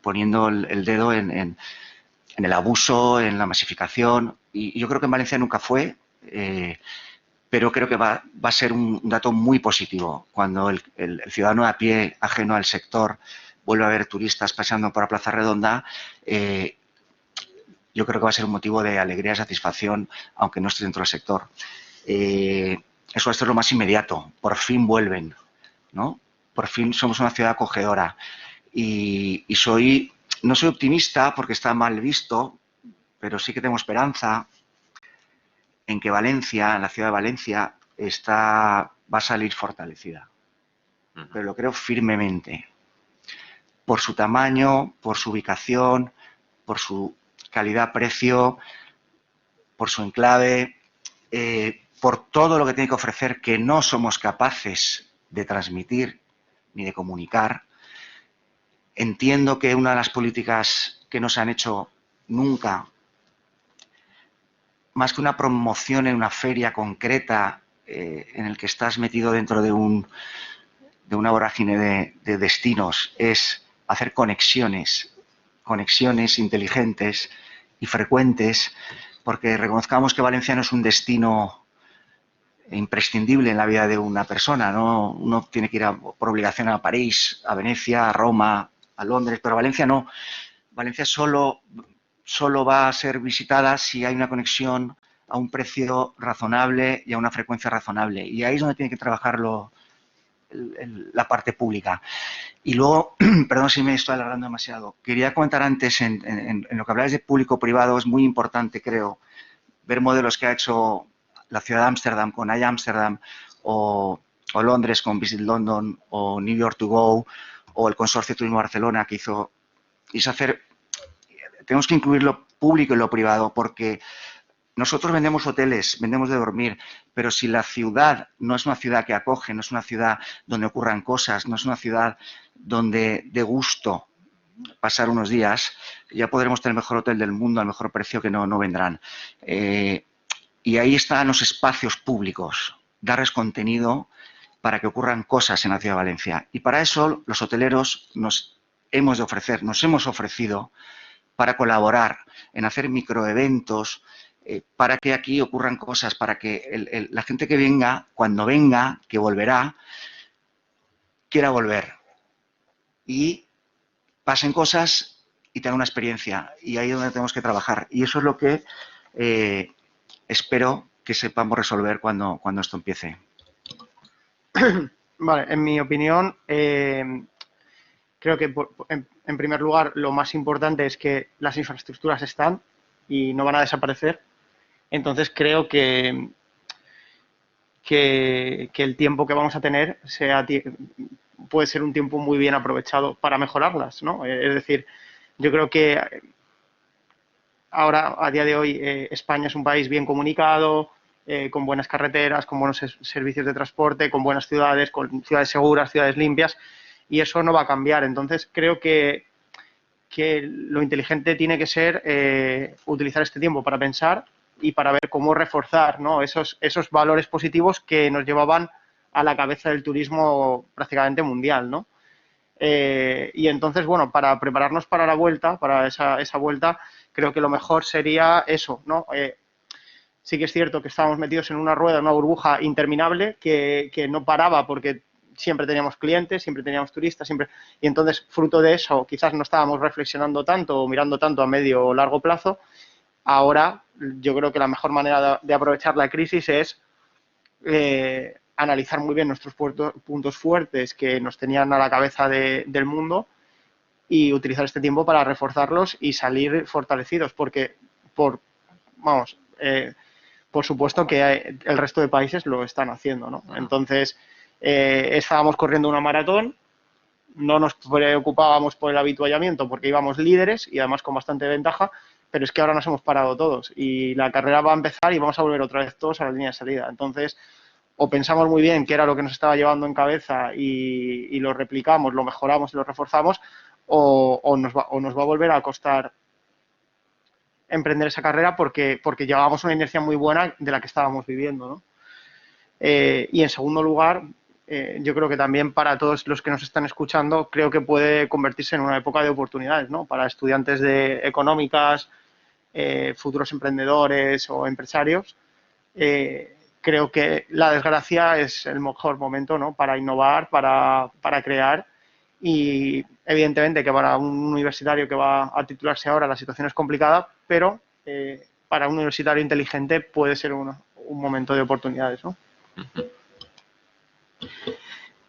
S2: poniendo el dedo en el abuso, en la masificación, y yo creo que en Valencia nunca fue, pero creo que va a ser un dato muy positivo cuando el ciudadano a pie, ajeno al sector, vuelve a ver turistas paseando por la Plaza Redonda. Yo creo que va a ser un motivo de alegría y satisfacción, aunque no esté dentro del sector. Eso va a ser lo más inmediato. Por fin vuelven, ¿no? Por fin somos una ciudad acogedora. Y no soy optimista porque está mal visto, pero sí que tengo esperanza en que Valencia, la ciudad de Valencia, va a salir fortalecida. Pero lo creo firmemente. Por su tamaño, por su ubicación, por su calidad-precio, por su enclave, por todo lo que tiene que ofrecer que no somos capaces de transmitir ni de comunicar. Entiendo que una de las políticas que no se han hecho nunca, más que una promoción en una feria concreta en el que estás metido dentro de una vorágine de destinos, es hacer conexiones inteligentes y frecuentes, porque reconozcamos que Valencia no es un destino imprescindible en la vida de una persona, ¿no? Uno tiene que ir por obligación a París, a Venecia, a Roma, a Londres, pero Valencia no. Valencia solo va a ser visitada si hay una conexión a un precio razonable y a una frecuencia razonable. Y ahí es donde tiene que trabajar la parte pública. Y luego, perdón si me estoy alargando demasiado, quería comentar antes, en lo que hablabais de público-privado, es muy importante, creo, ver modelos que ha hecho la ciudad de Ámsterdam con iAmsterdam, o Londres con Visit London, o New York to Go, o el Consorcio Turismo Barcelona que hizo hacer. Tenemos que incluir lo público y lo privado, porque nosotros vendemos hoteles, vendemos de dormir, pero si la ciudad no es una ciudad que acoge, no es una ciudad donde ocurran cosas, no es una ciudad donde dé gusto pasar unos días, ya podremos tener el mejor hotel del mundo al mejor precio, que no vendrán. Y ahí están los espacios públicos, darles contenido para que ocurran cosas en la ciudad de Valencia. Y para eso los hoteleros nos hemos ofrecido para colaborar en hacer microeventos, para que aquí ocurran cosas, para que la gente que venga, cuando venga, que volverá, quiera volver. Y pasen cosas y tengan una experiencia. Y ahí es donde tenemos que trabajar. Y eso es lo que espero que sepamos resolver cuando esto empiece.
S3: Vale, en mi opinión, creo que en primer lugar lo más importante es que las infraestructuras están y no van a desaparecer. Entonces creo que el tiempo que vamos a tener puede ser un tiempo muy bien aprovechado para mejorarlas, ¿no? Es decir, yo creo que ahora, a día de hoy, España es un país bien comunicado, con buenas carreteras, con buenos servicios de transporte, con buenas ciudades, con ciudades seguras, ciudades limpias, y eso no va a cambiar. Entonces, creo que lo inteligente tiene que ser utilizar este tiempo para pensar y para ver cómo reforzar, ¿no?, esos valores positivos que nos llevaban a la cabeza del turismo prácticamente mundial, ¿no? Y entonces, bueno, para prepararnos para la vuelta, para esa vuelta, creo que lo mejor sería eso, ¿no? Sí que es cierto que estábamos metidos en una rueda, en una burbuja interminable que no paraba porque siempre teníamos clientes, siempre teníamos turistas, siempre, y entonces, fruto de eso, quizás no estábamos reflexionando tanto o mirando tanto a medio o largo plazo. Ahora, yo creo que la mejor manera de aprovechar la crisis es analizar muy bien nuestros puntos fuertes que nos tenían a la cabeza del mundo y utilizar este tiempo para reforzarlos y salir fortalecidos, porque vamos, por supuesto que el resto de países lo están haciendo, ¿no? Entonces, estábamos corriendo una maratón, no nos preocupábamos por el habituallamiento porque íbamos líderes y además con bastante ventaja, pero es que ahora nos hemos parado todos y la carrera va a empezar y vamos a volver otra vez todos a la línea de salida. Entonces, o pensamos muy bien qué era lo que nos estaba llevando en cabeza y lo replicamos, lo mejoramos y lo reforzamos, o nos va a volver a costar emprender esa carrera porque llevábamos una inercia muy buena de la que estábamos viviendo, ¿no? Y en segundo lugar, yo creo que también para todos los que nos están escuchando, creo que puede convertirse en una época de oportunidades, ¿no? Para estudiantes de económicas, futuros emprendedores o empresarios. Creo que la desgracia es el mejor momento, ¿no?, para innovar, para crear, y evidentemente que para un universitario que va a titularse ahora la situación es complicada, pero para un universitario inteligente puede ser un momento de oportunidades, ¿no?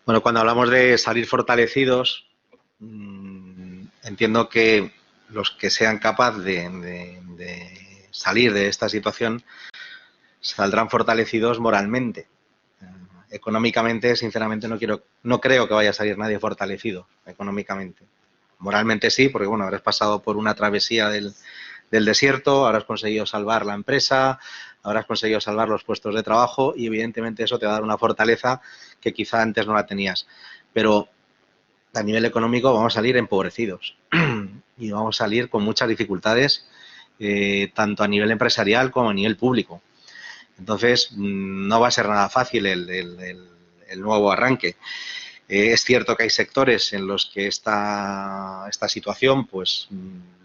S4: Bueno, cuando hablamos de salir fortalecidos, entiendo que los que sean capaces de salir de esta situación saldrán fortalecidos moralmente. Económicamente, sinceramente, no creo que vaya a salir nadie fortalecido económicamente. Moralmente sí, porque bueno, habrás pasado por una travesía del desierto, habrás conseguido salvar la empresa, habrás conseguido salvar los puestos de trabajo y evidentemente eso te va a dar una fortaleza que quizá antes no la tenías. Pero a nivel económico vamos a salir empobrecidos y vamos a salir con muchas dificultades, tanto a nivel empresarial como a nivel público. Entonces, no va a ser nada fácil el nuevo arranque. Es cierto que hay sectores en los que esta situación, pues,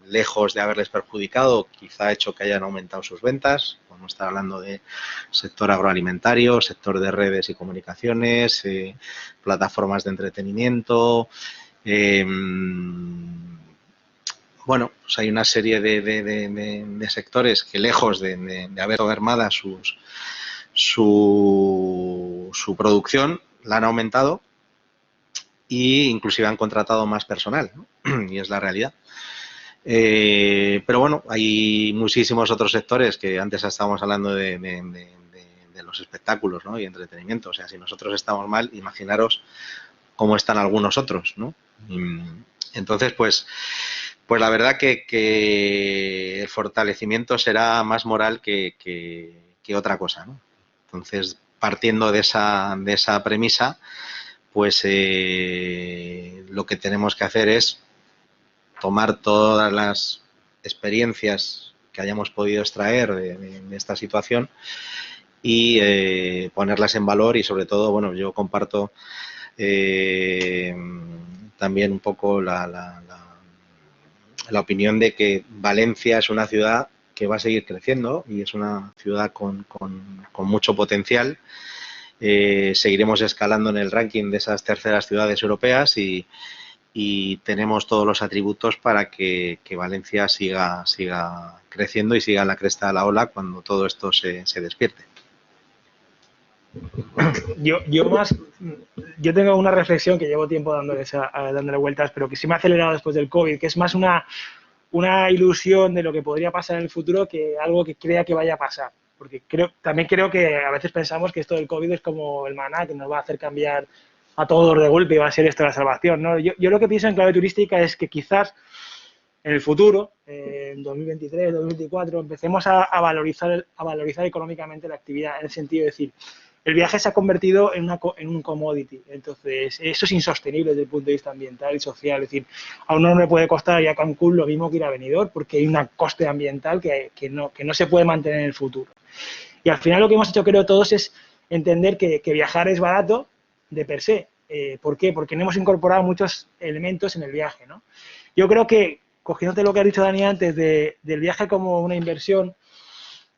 S4: lejos de haberles perjudicado, quizá ha hecho que hayan aumentado sus ventas. Podemos estar hablando de sector agroalimentario, sector de redes y comunicaciones, plataformas de entretenimiento. Bueno, pues hay una serie de sectores que lejos de haber mermado su producción, la han aumentado e inclusive han contratado más personal, ¿no? Y es la realidad. Pero bueno, hay muchísimos otros sectores que antes estábamos hablando de los espectáculos, ¿no?, y entretenimiento. O sea, si nosotros estamos mal, imaginaros cómo están algunos otros, ¿no? Entonces, pues la verdad que el fortalecimiento será más moral que otra cosa, ¿no? Entonces, partiendo de esa premisa, pues lo que tenemos que hacer es tomar todas las experiencias que hayamos podido extraer de esta situación y ponerlas en valor y sobre todo, bueno, yo comparto también un poco la opinión de que Valencia es una ciudad que va a seguir creciendo y es una ciudad con mucho potencial. Seguiremos escalando en el ranking de esas terceras ciudades europeas y tenemos todos los atributos para que Valencia siga creciendo y siga en la cresta de la ola cuando todo esto se despierte.
S5: Yo tengo una reflexión que llevo tiempo dándole vueltas, pero que sí me ha acelerado después del COVID, que es más una ilusión de lo que podría pasar en el futuro que algo que crea que vaya a pasar. Porque también creo que a veces pensamos que esto del COVID es como el maná, que nos va a hacer cambiar a todos de golpe y va a ser esto la salvación, ¿no? Yo lo que pienso en clave turística es que quizás en el futuro, en 2023, 2024, empecemos a valorizar económicamente la actividad, en el sentido de decir, el viaje se ha convertido en un commodity, entonces eso es insostenible desde el punto de vista ambiental y social, es decir, a uno no le puede costar ir a Cancún lo mismo que ir a Benidorm, porque hay un coste ambiental que no se puede mantener en el futuro. Y al final lo que hemos hecho, creo, todos es entender que viajar es barato de per se. ¿Por qué? Porque no hemos incorporado muchos elementos en el viaje, ¿no? Yo creo que, cogiéndote lo que ha dicho Dani antes del viaje como una inversión,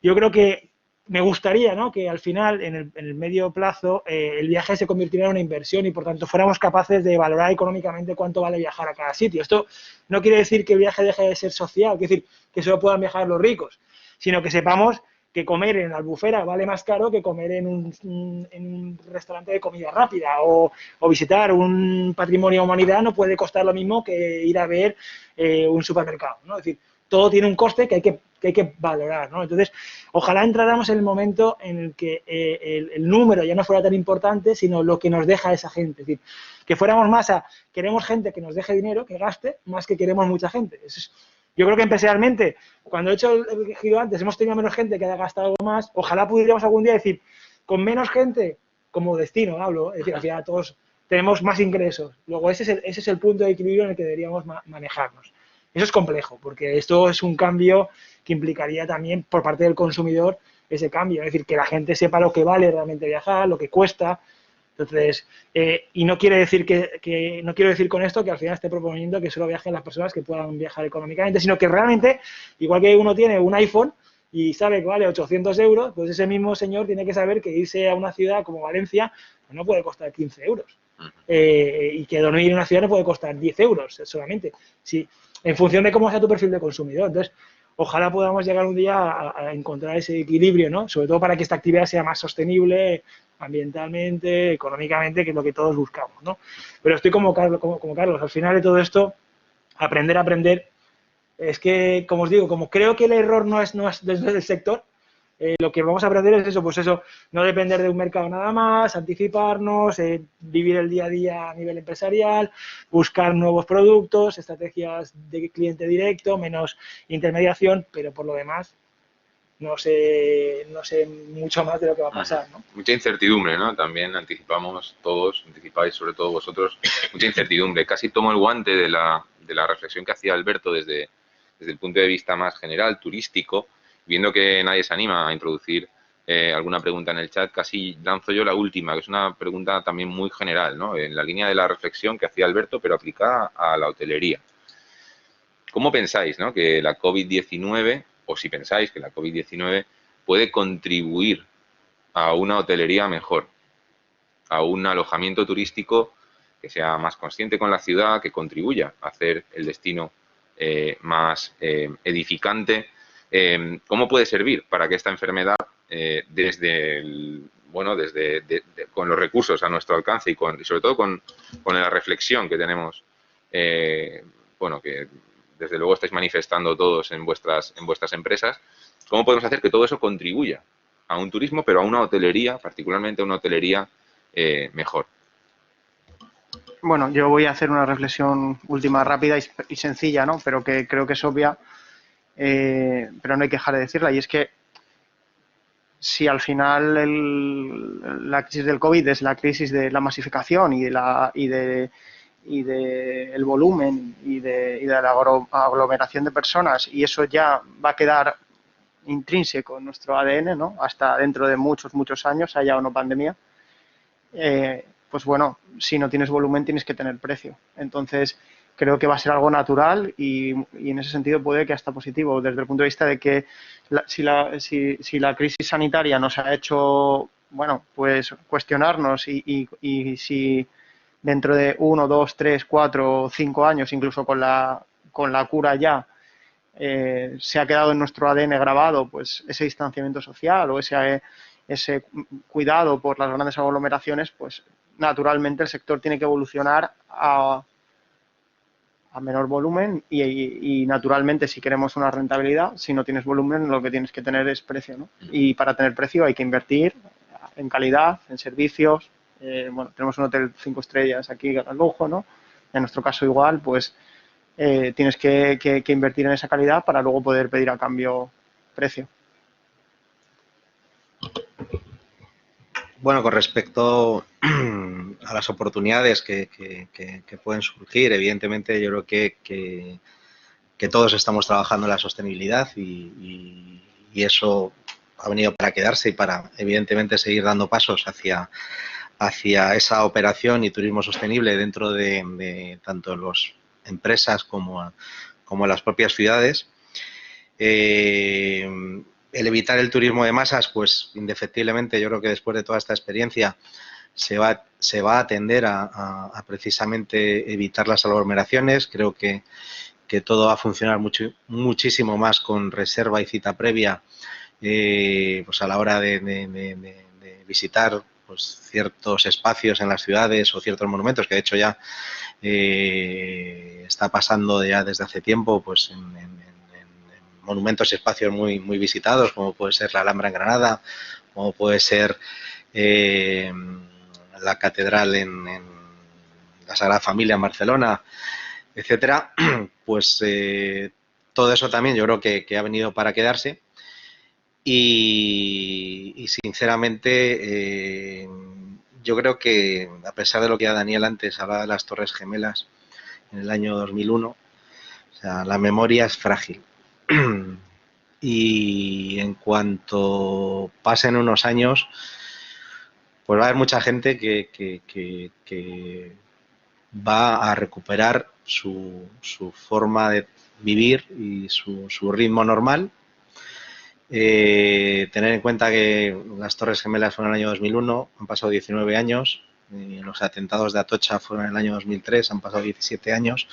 S5: yo creo que me gustaría, ¿no?, que al final, en el medio plazo, el viaje se convirtiera en una inversión y, por tanto, fuéramos capaces de valorar económicamente cuánto vale viajar a cada sitio. Esto no quiere decir que el viaje deje de ser social, quiere decir que solo puedan viajar los ricos, sino que sepamos que comer en Albufera vale más caro que comer en un restaurante de comida rápida, o visitar un patrimonio de humanidad no puede costar lo mismo que ir a ver un supermercado, ¿no? Es decir, todo tiene un coste que hay que valorar, ¿no? Entonces, ojalá entráramos en el momento en el que el número ya no fuera tan importante, sino lo que nos deja esa gente. Es decir, que fuéramos más queremos gente que nos deje dinero, que gaste, más que queremos mucha gente. Yo creo que empresarialmente, cuando he hecho el giro antes, hemos tenido menos gente que haya gastado algo más. Ojalá pudiéramos algún día decir, con menos gente, como destino, hablo, es decir, al final todos tenemos más ingresos. Luego ese es el punto de equilibrio en el que deberíamos manejarnos. Eso es complejo, porque esto es un cambio que implicaría también por parte del consumidor ese cambio, es decir, que la gente sepa lo que vale realmente viajar, lo que cuesta. Entonces, y no quiero decir no quiero decir con esto que al final esté proponiendo que solo viajen las personas que puedan viajar económicamente, sino que realmente, igual que uno tiene un iPhone y sabe que vale 800 euros, pues ese mismo señor tiene que saber que irse a una ciudad como Valencia pues no puede costar 15 euros. Y que dormir en una ciudad no puede costar 10 euros solamente. Sí, en función de cómo sea tu perfil de consumidor. Entonces, ojalá podamos llegar un día a encontrar ese equilibrio, ¿no? Sobre todo para que esta actividad sea más sostenible ambientalmente, económicamente, que es lo que todos buscamos, ¿no? Pero estoy como Carlos, al final de todo esto, aprender, es que, como os digo, como creo que el error no es desde el sector, lo que vamos a aprender es eso, pues eso, no depender de un mercado nada más, anticiparnos, vivir el día a día a nivel empresarial, buscar nuevos productos, estrategias de cliente directo, menos intermediación, pero por lo demás no sé mucho más de lo que va a pasar, ¿no?
S1: Mucha incertidumbre, ¿no? También anticipáis sobre todo vosotros, mucha incertidumbre. Casi tomo el guante de la reflexión que hacía Alberto desde el punto de vista más general, turístico, viendo que nadie se anima a introducir alguna pregunta en el chat, casi lanzo yo la última, que es una pregunta también muy general, ¿no? En la línea de la reflexión que hacía Alberto, pero aplicada a la hotelería. ¿Cómo pensáis, ¿no?, que la COVID-19, o si pensáis que la COVID-19 puede contribuir a una hotelería mejor, a un alojamiento turístico que sea más consciente con la ciudad, que contribuya a hacer el destino más edificante? ¿Cómo puede servir para que esta enfermedad, con los recursos a nuestro alcance y sobre todo con la reflexión que tenemos, que desde luego estáis manifestando todos en vuestras empresas, cómo podemos hacer que todo eso contribuya a un turismo, pero a una hotelería, particularmente a una hotelería mejor?
S3: Bueno, yo voy a hacer una reflexión última rápida y sencilla, ¿no? Pero que creo que es obvia, pero no hay que dejar de decirla, y es que si al final la crisis del COVID es la crisis de la masificación y de el volumen y de la aglomeración de personas, y eso ya va a quedar intrínseco en nuestro ADN, ¿no?, hasta dentro de muchos años, haya o no pandemia, pues bueno, si no tienes volumen tienes que tener precio. Entonces, creo que va a ser algo natural y en ese sentido puede que hasta positivo, desde el punto de vista de que si la crisis sanitaria nos ha hecho, bueno, pues cuestionarnos y si dentro de 1, 2, 3, 4, 5 años, incluso con la cura ya, se ha quedado en nuestro ADN grabado, pues ese distanciamiento social o ese ese cuidado por las grandes aglomeraciones, pues naturalmente el sector tiene que evolucionar a menor volumen y naturalmente si queremos una rentabilidad, si no tienes volumen lo que tienes que tener es precio, ¿no? Y para tener precio hay que invertir en calidad, en servicios. Bueno, tenemos un hotel 5 estrellas aquí al lujo, ¿no? En nuestro caso igual, pues tienes que invertir en esa calidad para luego poder pedir a cambio precio.
S4: Bueno, con respecto a las oportunidades que pueden surgir, evidentemente yo creo que todos estamos trabajando en la sostenibilidad y eso ha venido para quedarse y para, evidentemente, seguir dando pasos hacia esa operación y turismo sostenible dentro de tanto las empresas como en las propias ciudades. El evitar el turismo de masas, pues indefectiblemente yo creo que después de toda esta experiencia se va a tender a precisamente evitar las aglomeraciones. Creo que todo va a funcionar muchísimo más con reserva y cita previa pues a la hora de visitar pues ciertos espacios en las ciudades o ciertos monumentos, que de hecho ya está pasando ya desde hace tiempo pues en monumentos y espacios muy visitados, como puede ser la Alhambra en Granada, como puede ser la Catedral en la Sagrada Familia en Barcelona, etcétera. Pues todo eso también yo creo que ha venido para quedarse y sinceramente yo creo que a pesar de lo que Daniel antes hablaba de las Torres Gemelas en el año 2001, o sea, la memoria es frágil. Y en cuanto pasen unos años, pues va a haber mucha gente que va a recuperar su forma de vivir y su ritmo normal. Tener en cuenta que las Torres Gemelas fueron en el año 2001, han pasado 19 años, y los atentados de Atocha fueron en el año 2003, han pasado 17 años.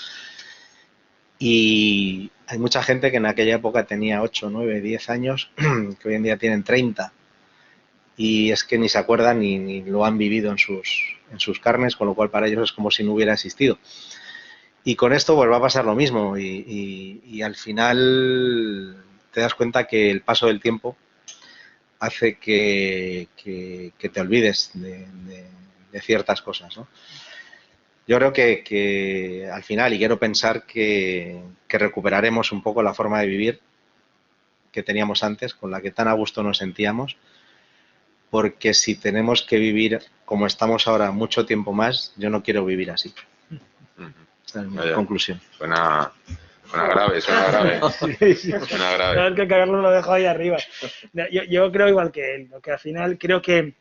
S4: Y hay mucha gente que en aquella época tenía 8, 9, 10 años, que hoy en día tienen 30. Y es que ni se acuerdan ni lo han vivido en sus carnes, con lo cual para ellos es como si no hubiera existido. Y con esto pues va a pasar lo mismo y al final te das cuenta que el paso del tiempo hace que te olvides de ciertas cosas, ¿no? Yo creo que al final, y quiero pensar que recuperaremos un poco la forma de vivir que teníamos antes, con la que tan a gusto nos sentíamos, porque si tenemos que vivir como estamos ahora mucho tiempo más, yo no quiero vivir así. Esa es mi conclusión.
S1: Suena grave.
S5: Sí.
S1: Suena grave.
S5: Claro que Carlos lo dejó ahí arriba. Yo creo igual que él, que al final creo que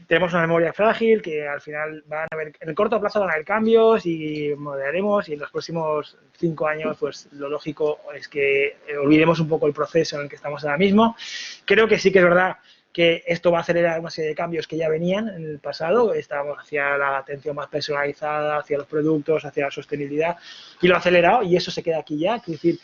S5: tenemos una memoria frágil, que al final van a haber, en el corto plazo van a haber cambios y moderaremos, y en los próximos 5 años pues lo lógico es que olvidemos un poco el proceso en el que estamos ahora mismo. Creo que sí que es verdad que esto va a acelerar una serie de cambios que ya venían en el pasado. Estábamos hacia la atención más personalizada, hacia los productos, hacia la sostenibilidad, y lo ha acelerado y eso se queda aquí ya. Es decir,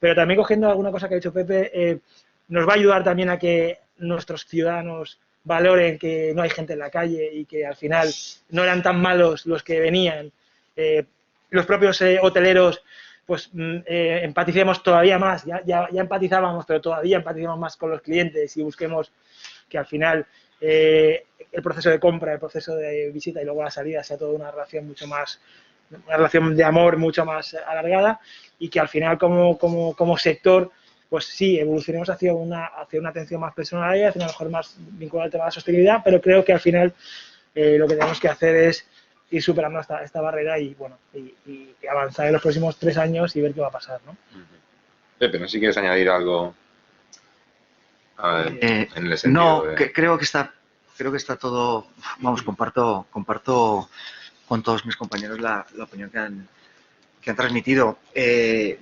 S5: pero también cogiendo alguna cosa que ha dicho Pepe, nos va a ayudar también a que nuestros ciudadanos valoren que no hay gente en la calle y que al final no eran tan malos los que venían. Los propios hoteleros pues empaticemos todavía más, ya empatizábamos, pero todavía empatizamos más con los clientes y busquemos que al final el proceso de compra, el proceso de visita y luego la salida sea toda una relación mucho más, una relación de amor mucho más alargada, y que al final como sector pues sí, evolucionemos hacia una atención más personal y hacia una mejor más vinculada al tema de la sostenibilidad, pero creo que al final lo que tenemos que hacer es ir superando esta barrera y bueno y avanzar en los próximos 3 años y ver qué va a pasar, ¿no?
S1: Pepe, no sé si quieres añadir algo en el sentido
S2: no,
S1: de...
S2: creo que está todo, vamos, comparto con todos mis compañeros la opinión que han transmitido.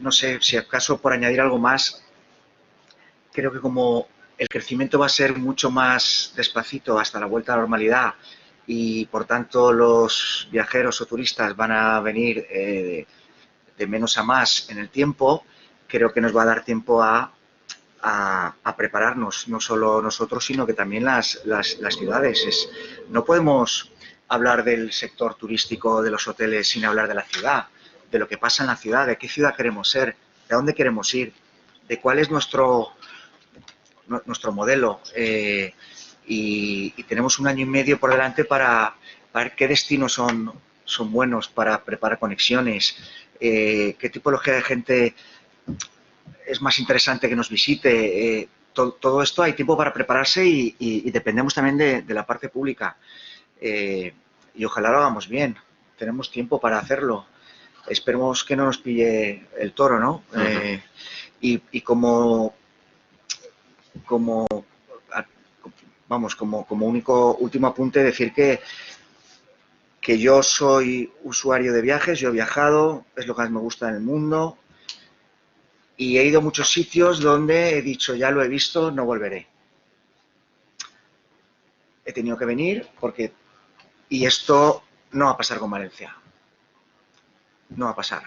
S2: No sé, si acaso por añadir algo más, creo que como el crecimiento va a ser mucho más despacito hasta la vuelta a la normalidad y por tanto los viajeros o turistas van a venir de menos a más en el tiempo, creo que nos va a dar tiempo a a prepararnos, no solo nosotros, sino que también las ciudades. No podemos hablar del sector turístico de los hoteles sin hablar de la ciudad, de lo que pasa en la ciudad, de qué ciudad queremos ser, de dónde queremos ir, de cuál es nuestro modelo. Y tenemos 1 año y medio por delante para ver qué destinos son buenos para preparar conexiones, qué tipología de gente es más interesante que nos visite. Todo esto hay tiempo para prepararse y dependemos también de la parte pública. Y ojalá lo hagamos bien. Tenemos tiempo para hacerlo. Esperemos que no nos pille el toro, ¿no? Y como último apunte, decir que yo soy usuario de viajes, yo he viajado, es lo que más me gusta en el mundo. Y he ido a muchos sitios donde he dicho, ya lo he visto, no volveré. He tenido que venir y esto no va a pasar con Valencia. No va a pasar.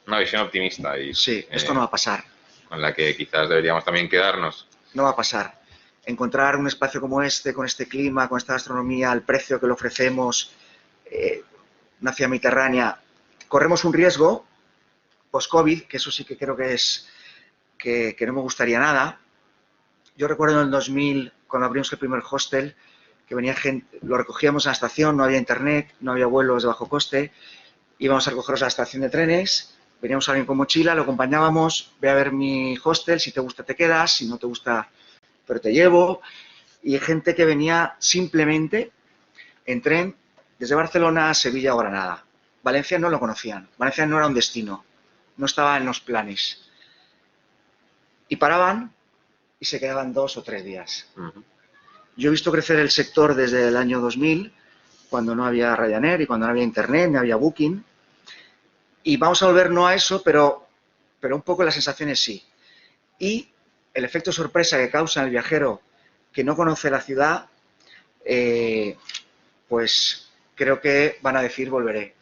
S1: Una visión optimista.
S2: Sí, esto no va a pasar.
S1: Con la que quizás deberíamos también quedarnos.
S2: No va a pasar. Encontrar un espacio como este, con este clima, con esta gastronomía, al precio que le ofrecemos, una ciudad mediterránea, corremos un riesgo post-COVID, que eso sí que creo que no me gustaría nada. Yo recuerdo en el 2000, cuando abrimos el primer hostel, que venía gente, lo recogíamos a la estación, no había internet, no había vuelos de bajo coste, íbamos a recogerlos a la estación de trenes, veníamos a alguien con mochila, lo acompañábamos, ve a ver mi hostel, si te gusta te quedas, si no te gusta, pero te llevo. Y hay gente que venía simplemente en tren desde Barcelona a Sevilla o Granada. Valencia no lo conocían, Valencia no era un destino. No estaba en los planes. Y paraban y se quedaban 2 o 3 días. Yo he visto crecer el sector desde el año 2000, cuando no había Ryanair y cuando no había Internet, no había Booking. Y vamos a volver no a eso, pero un poco las sensaciones sí. Y el efecto sorpresa que causa en el viajero que no conoce la ciudad, pues creo que van a decir volveré.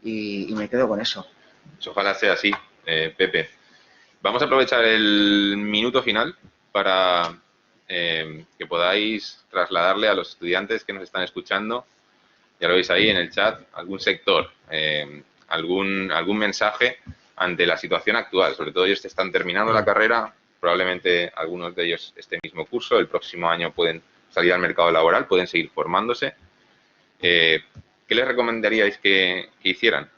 S2: Y me quedo con eso.
S1: Ojalá sea así, Pepe. Vamos a aprovechar el minuto final para que podáis trasladarle a los estudiantes que nos están escuchando, ya lo veis ahí en el chat, algún sector, algún mensaje ante la situación actual. Sobre todo ellos que están terminando la carrera, probablemente algunos de ellos este mismo curso, el próximo año pueden salir al mercado laboral, pueden seguir formándose. ¿Qué les recomendaríais que hicieran?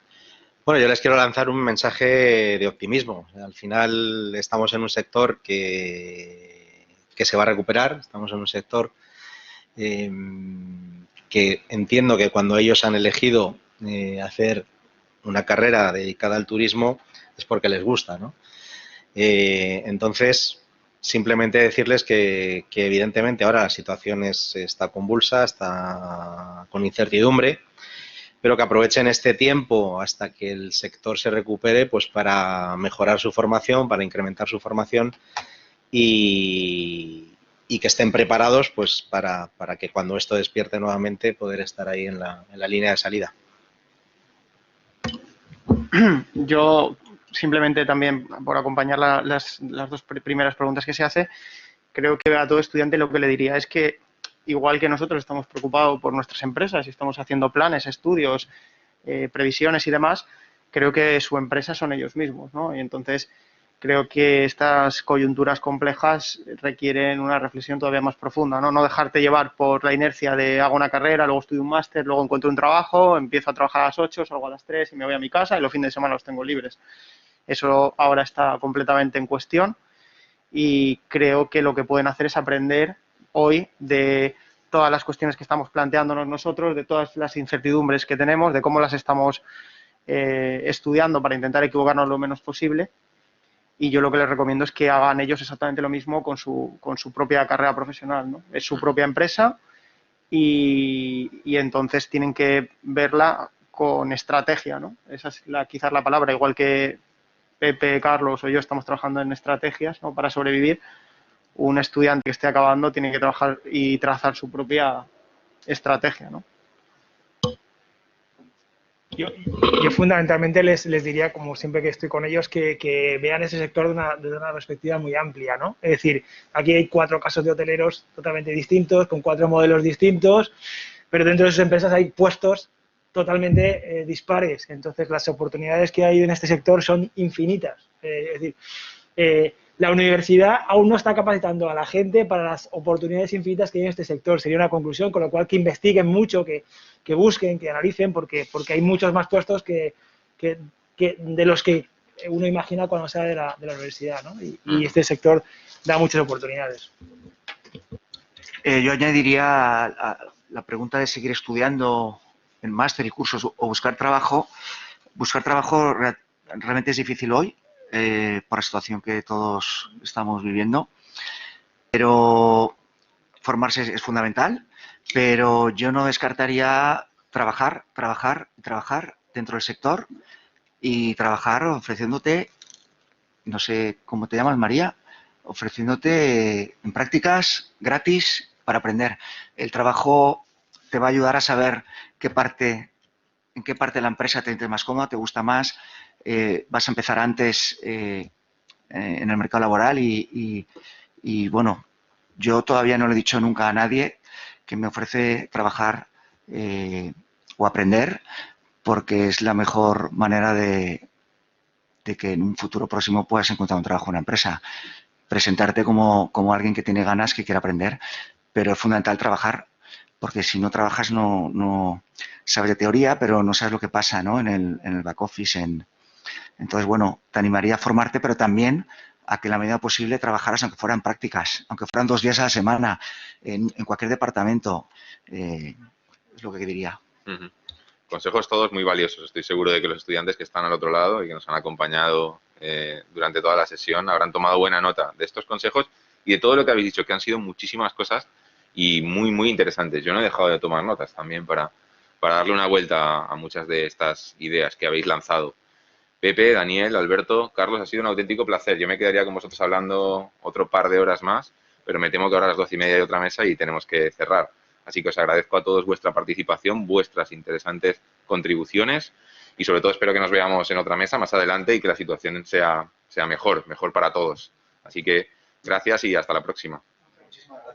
S4: Bueno, yo les quiero lanzar un mensaje de optimismo. Al final estamos en un sector que se va a recuperar, estamos en un sector que entiendo que cuando ellos han elegido hacer una carrera dedicada al turismo es porque les gusta, ¿no? Entonces, simplemente decirles que evidentemente ahora la situación está convulsa, está con incertidumbre, pero que aprovechen este tiempo hasta que el sector se recupere, pues para mejorar su formación, para incrementar su formación y que estén preparados pues para que cuando esto despierte nuevamente poder estar ahí en la línea de salida.
S3: Yo simplemente también por acompañar las 2 primeras preguntas que se hace, creo que a todo estudiante lo que le diría es que igual que nosotros estamos preocupados por nuestras empresas y estamos haciendo planes, estudios, previsiones y demás, creo que su empresa son ellos mismos, ¿no? Y entonces creo que estas coyunturas complejas requieren una reflexión todavía más profunda, ¿no? No dejarte llevar por la inercia de hago una carrera, luego estudio un máster, luego encuentro un trabajo, empiezo a trabajar a las 8, salgo a las 3 y me voy a mi casa y los fines de semana los tengo libres. Eso ahora está completamente en cuestión y creo que lo que pueden hacer es aprender hoy de todas las cuestiones que estamos planteándonos nosotros, de todas las incertidumbres que tenemos, de cómo las estamos estudiando para intentar equivocarnos lo menos posible. Y yo lo que les recomiendo es que hagan ellos exactamente lo mismo con su propia carrera profesional, ¿no? Es su propia empresa y entonces tienen que verla con estrategia, ¿no? Esa es quizás la palabra, igual que Pepe, Carlos o yo estamos trabajando en estrategias, ¿no? Para sobrevivir. Un estudiante que esté acabando tiene que trabajar y trazar su propia estrategia, ¿no?
S5: Yo fundamentalmente les diría, como siempre que estoy con ellos, que vean ese sector de una perspectiva muy amplia, ¿no? Es decir, aquí hay 4 casos de hoteleros totalmente distintos, con 4 modelos distintos, pero dentro de sus empresas hay puestos totalmente dispares. Entonces, las oportunidades que hay en este sector son infinitas. Es decir, la universidad aún no está capacitando a la gente para las oportunidades infinitas que hay en este sector. Sería una conclusión, con lo cual que investiguen mucho, que busquen, que analicen, porque hay muchos más puestos que de los que uno imagina cuando sale de la universidad, ¿no? Y este sector da muchas oportunidades.
S2: Yo añadiría a la pregunta de seguir estudiando en máster y cursos o buscar trabajo. Buscar trabajo realmente es difícil hoy, por la situación que todos estamos viviendo, pero formarse es fundamental, pero yo no descartaría trabajar dentro del sector y trabajar ofreciéndote, no sé cómo te llamas, María, ofreciéndote en prácticas gratis para aprender. El trabajo te va a ayudar a saber en qué parte de la empresa te sientes más cómoda, te gusta más, vas a empezar antes en el mercado laboral y bueno, yo todavía no le he dicho nunca a nadie que me ofrece trabajar o aprender, porque es la mejor manera de que en un futuro próximo puedas encontrar un trabajo en una empresa. Presentarte como alguien que tiene ganas, que quiere aprender, pero es fundamental trabajar, porque si no trabajas no sabes de teoría, pero no sabes lo que pasa, ¿no? en el back office. Entonces, bueno, te animaría a formarte, pero también a que en la medida posible trabajaras, aunque fueran prácticas, aunque fueran 2 días a la semana, en cualquier departamento, es lo que diría.
S1: Consejos todos muy valiosos. Estoy seguro de que los estudiantes que están al otro lado y que nos han acompañado durante toda la sesión habrán tomado buena nota de estos consejos y de todo lo que habéis dicho, que han sido muchísimas cosas y muy, muy interesantes. Yo no he dejado de tomar notas también para darle una vuelta a muchas de estas ideas que habéis lanzado. Pepe, Daniel, Alberto, Carlos, ha sido un auténtico placer. Yo me quedaría con vosotros hablando otro par de horas más, pero me temo que ahora a las 12:30 hay otra mesa y tenemos que cerrar. Así que os agradezco a todos vuestra participación, vuestras interesantes contribuciones y sobre todo espero que nos veamos en otra mesa más adelante y que la situación sea mejor para todos. Así que gracias y hasta la próxima.
S2: Muchísimas gracias.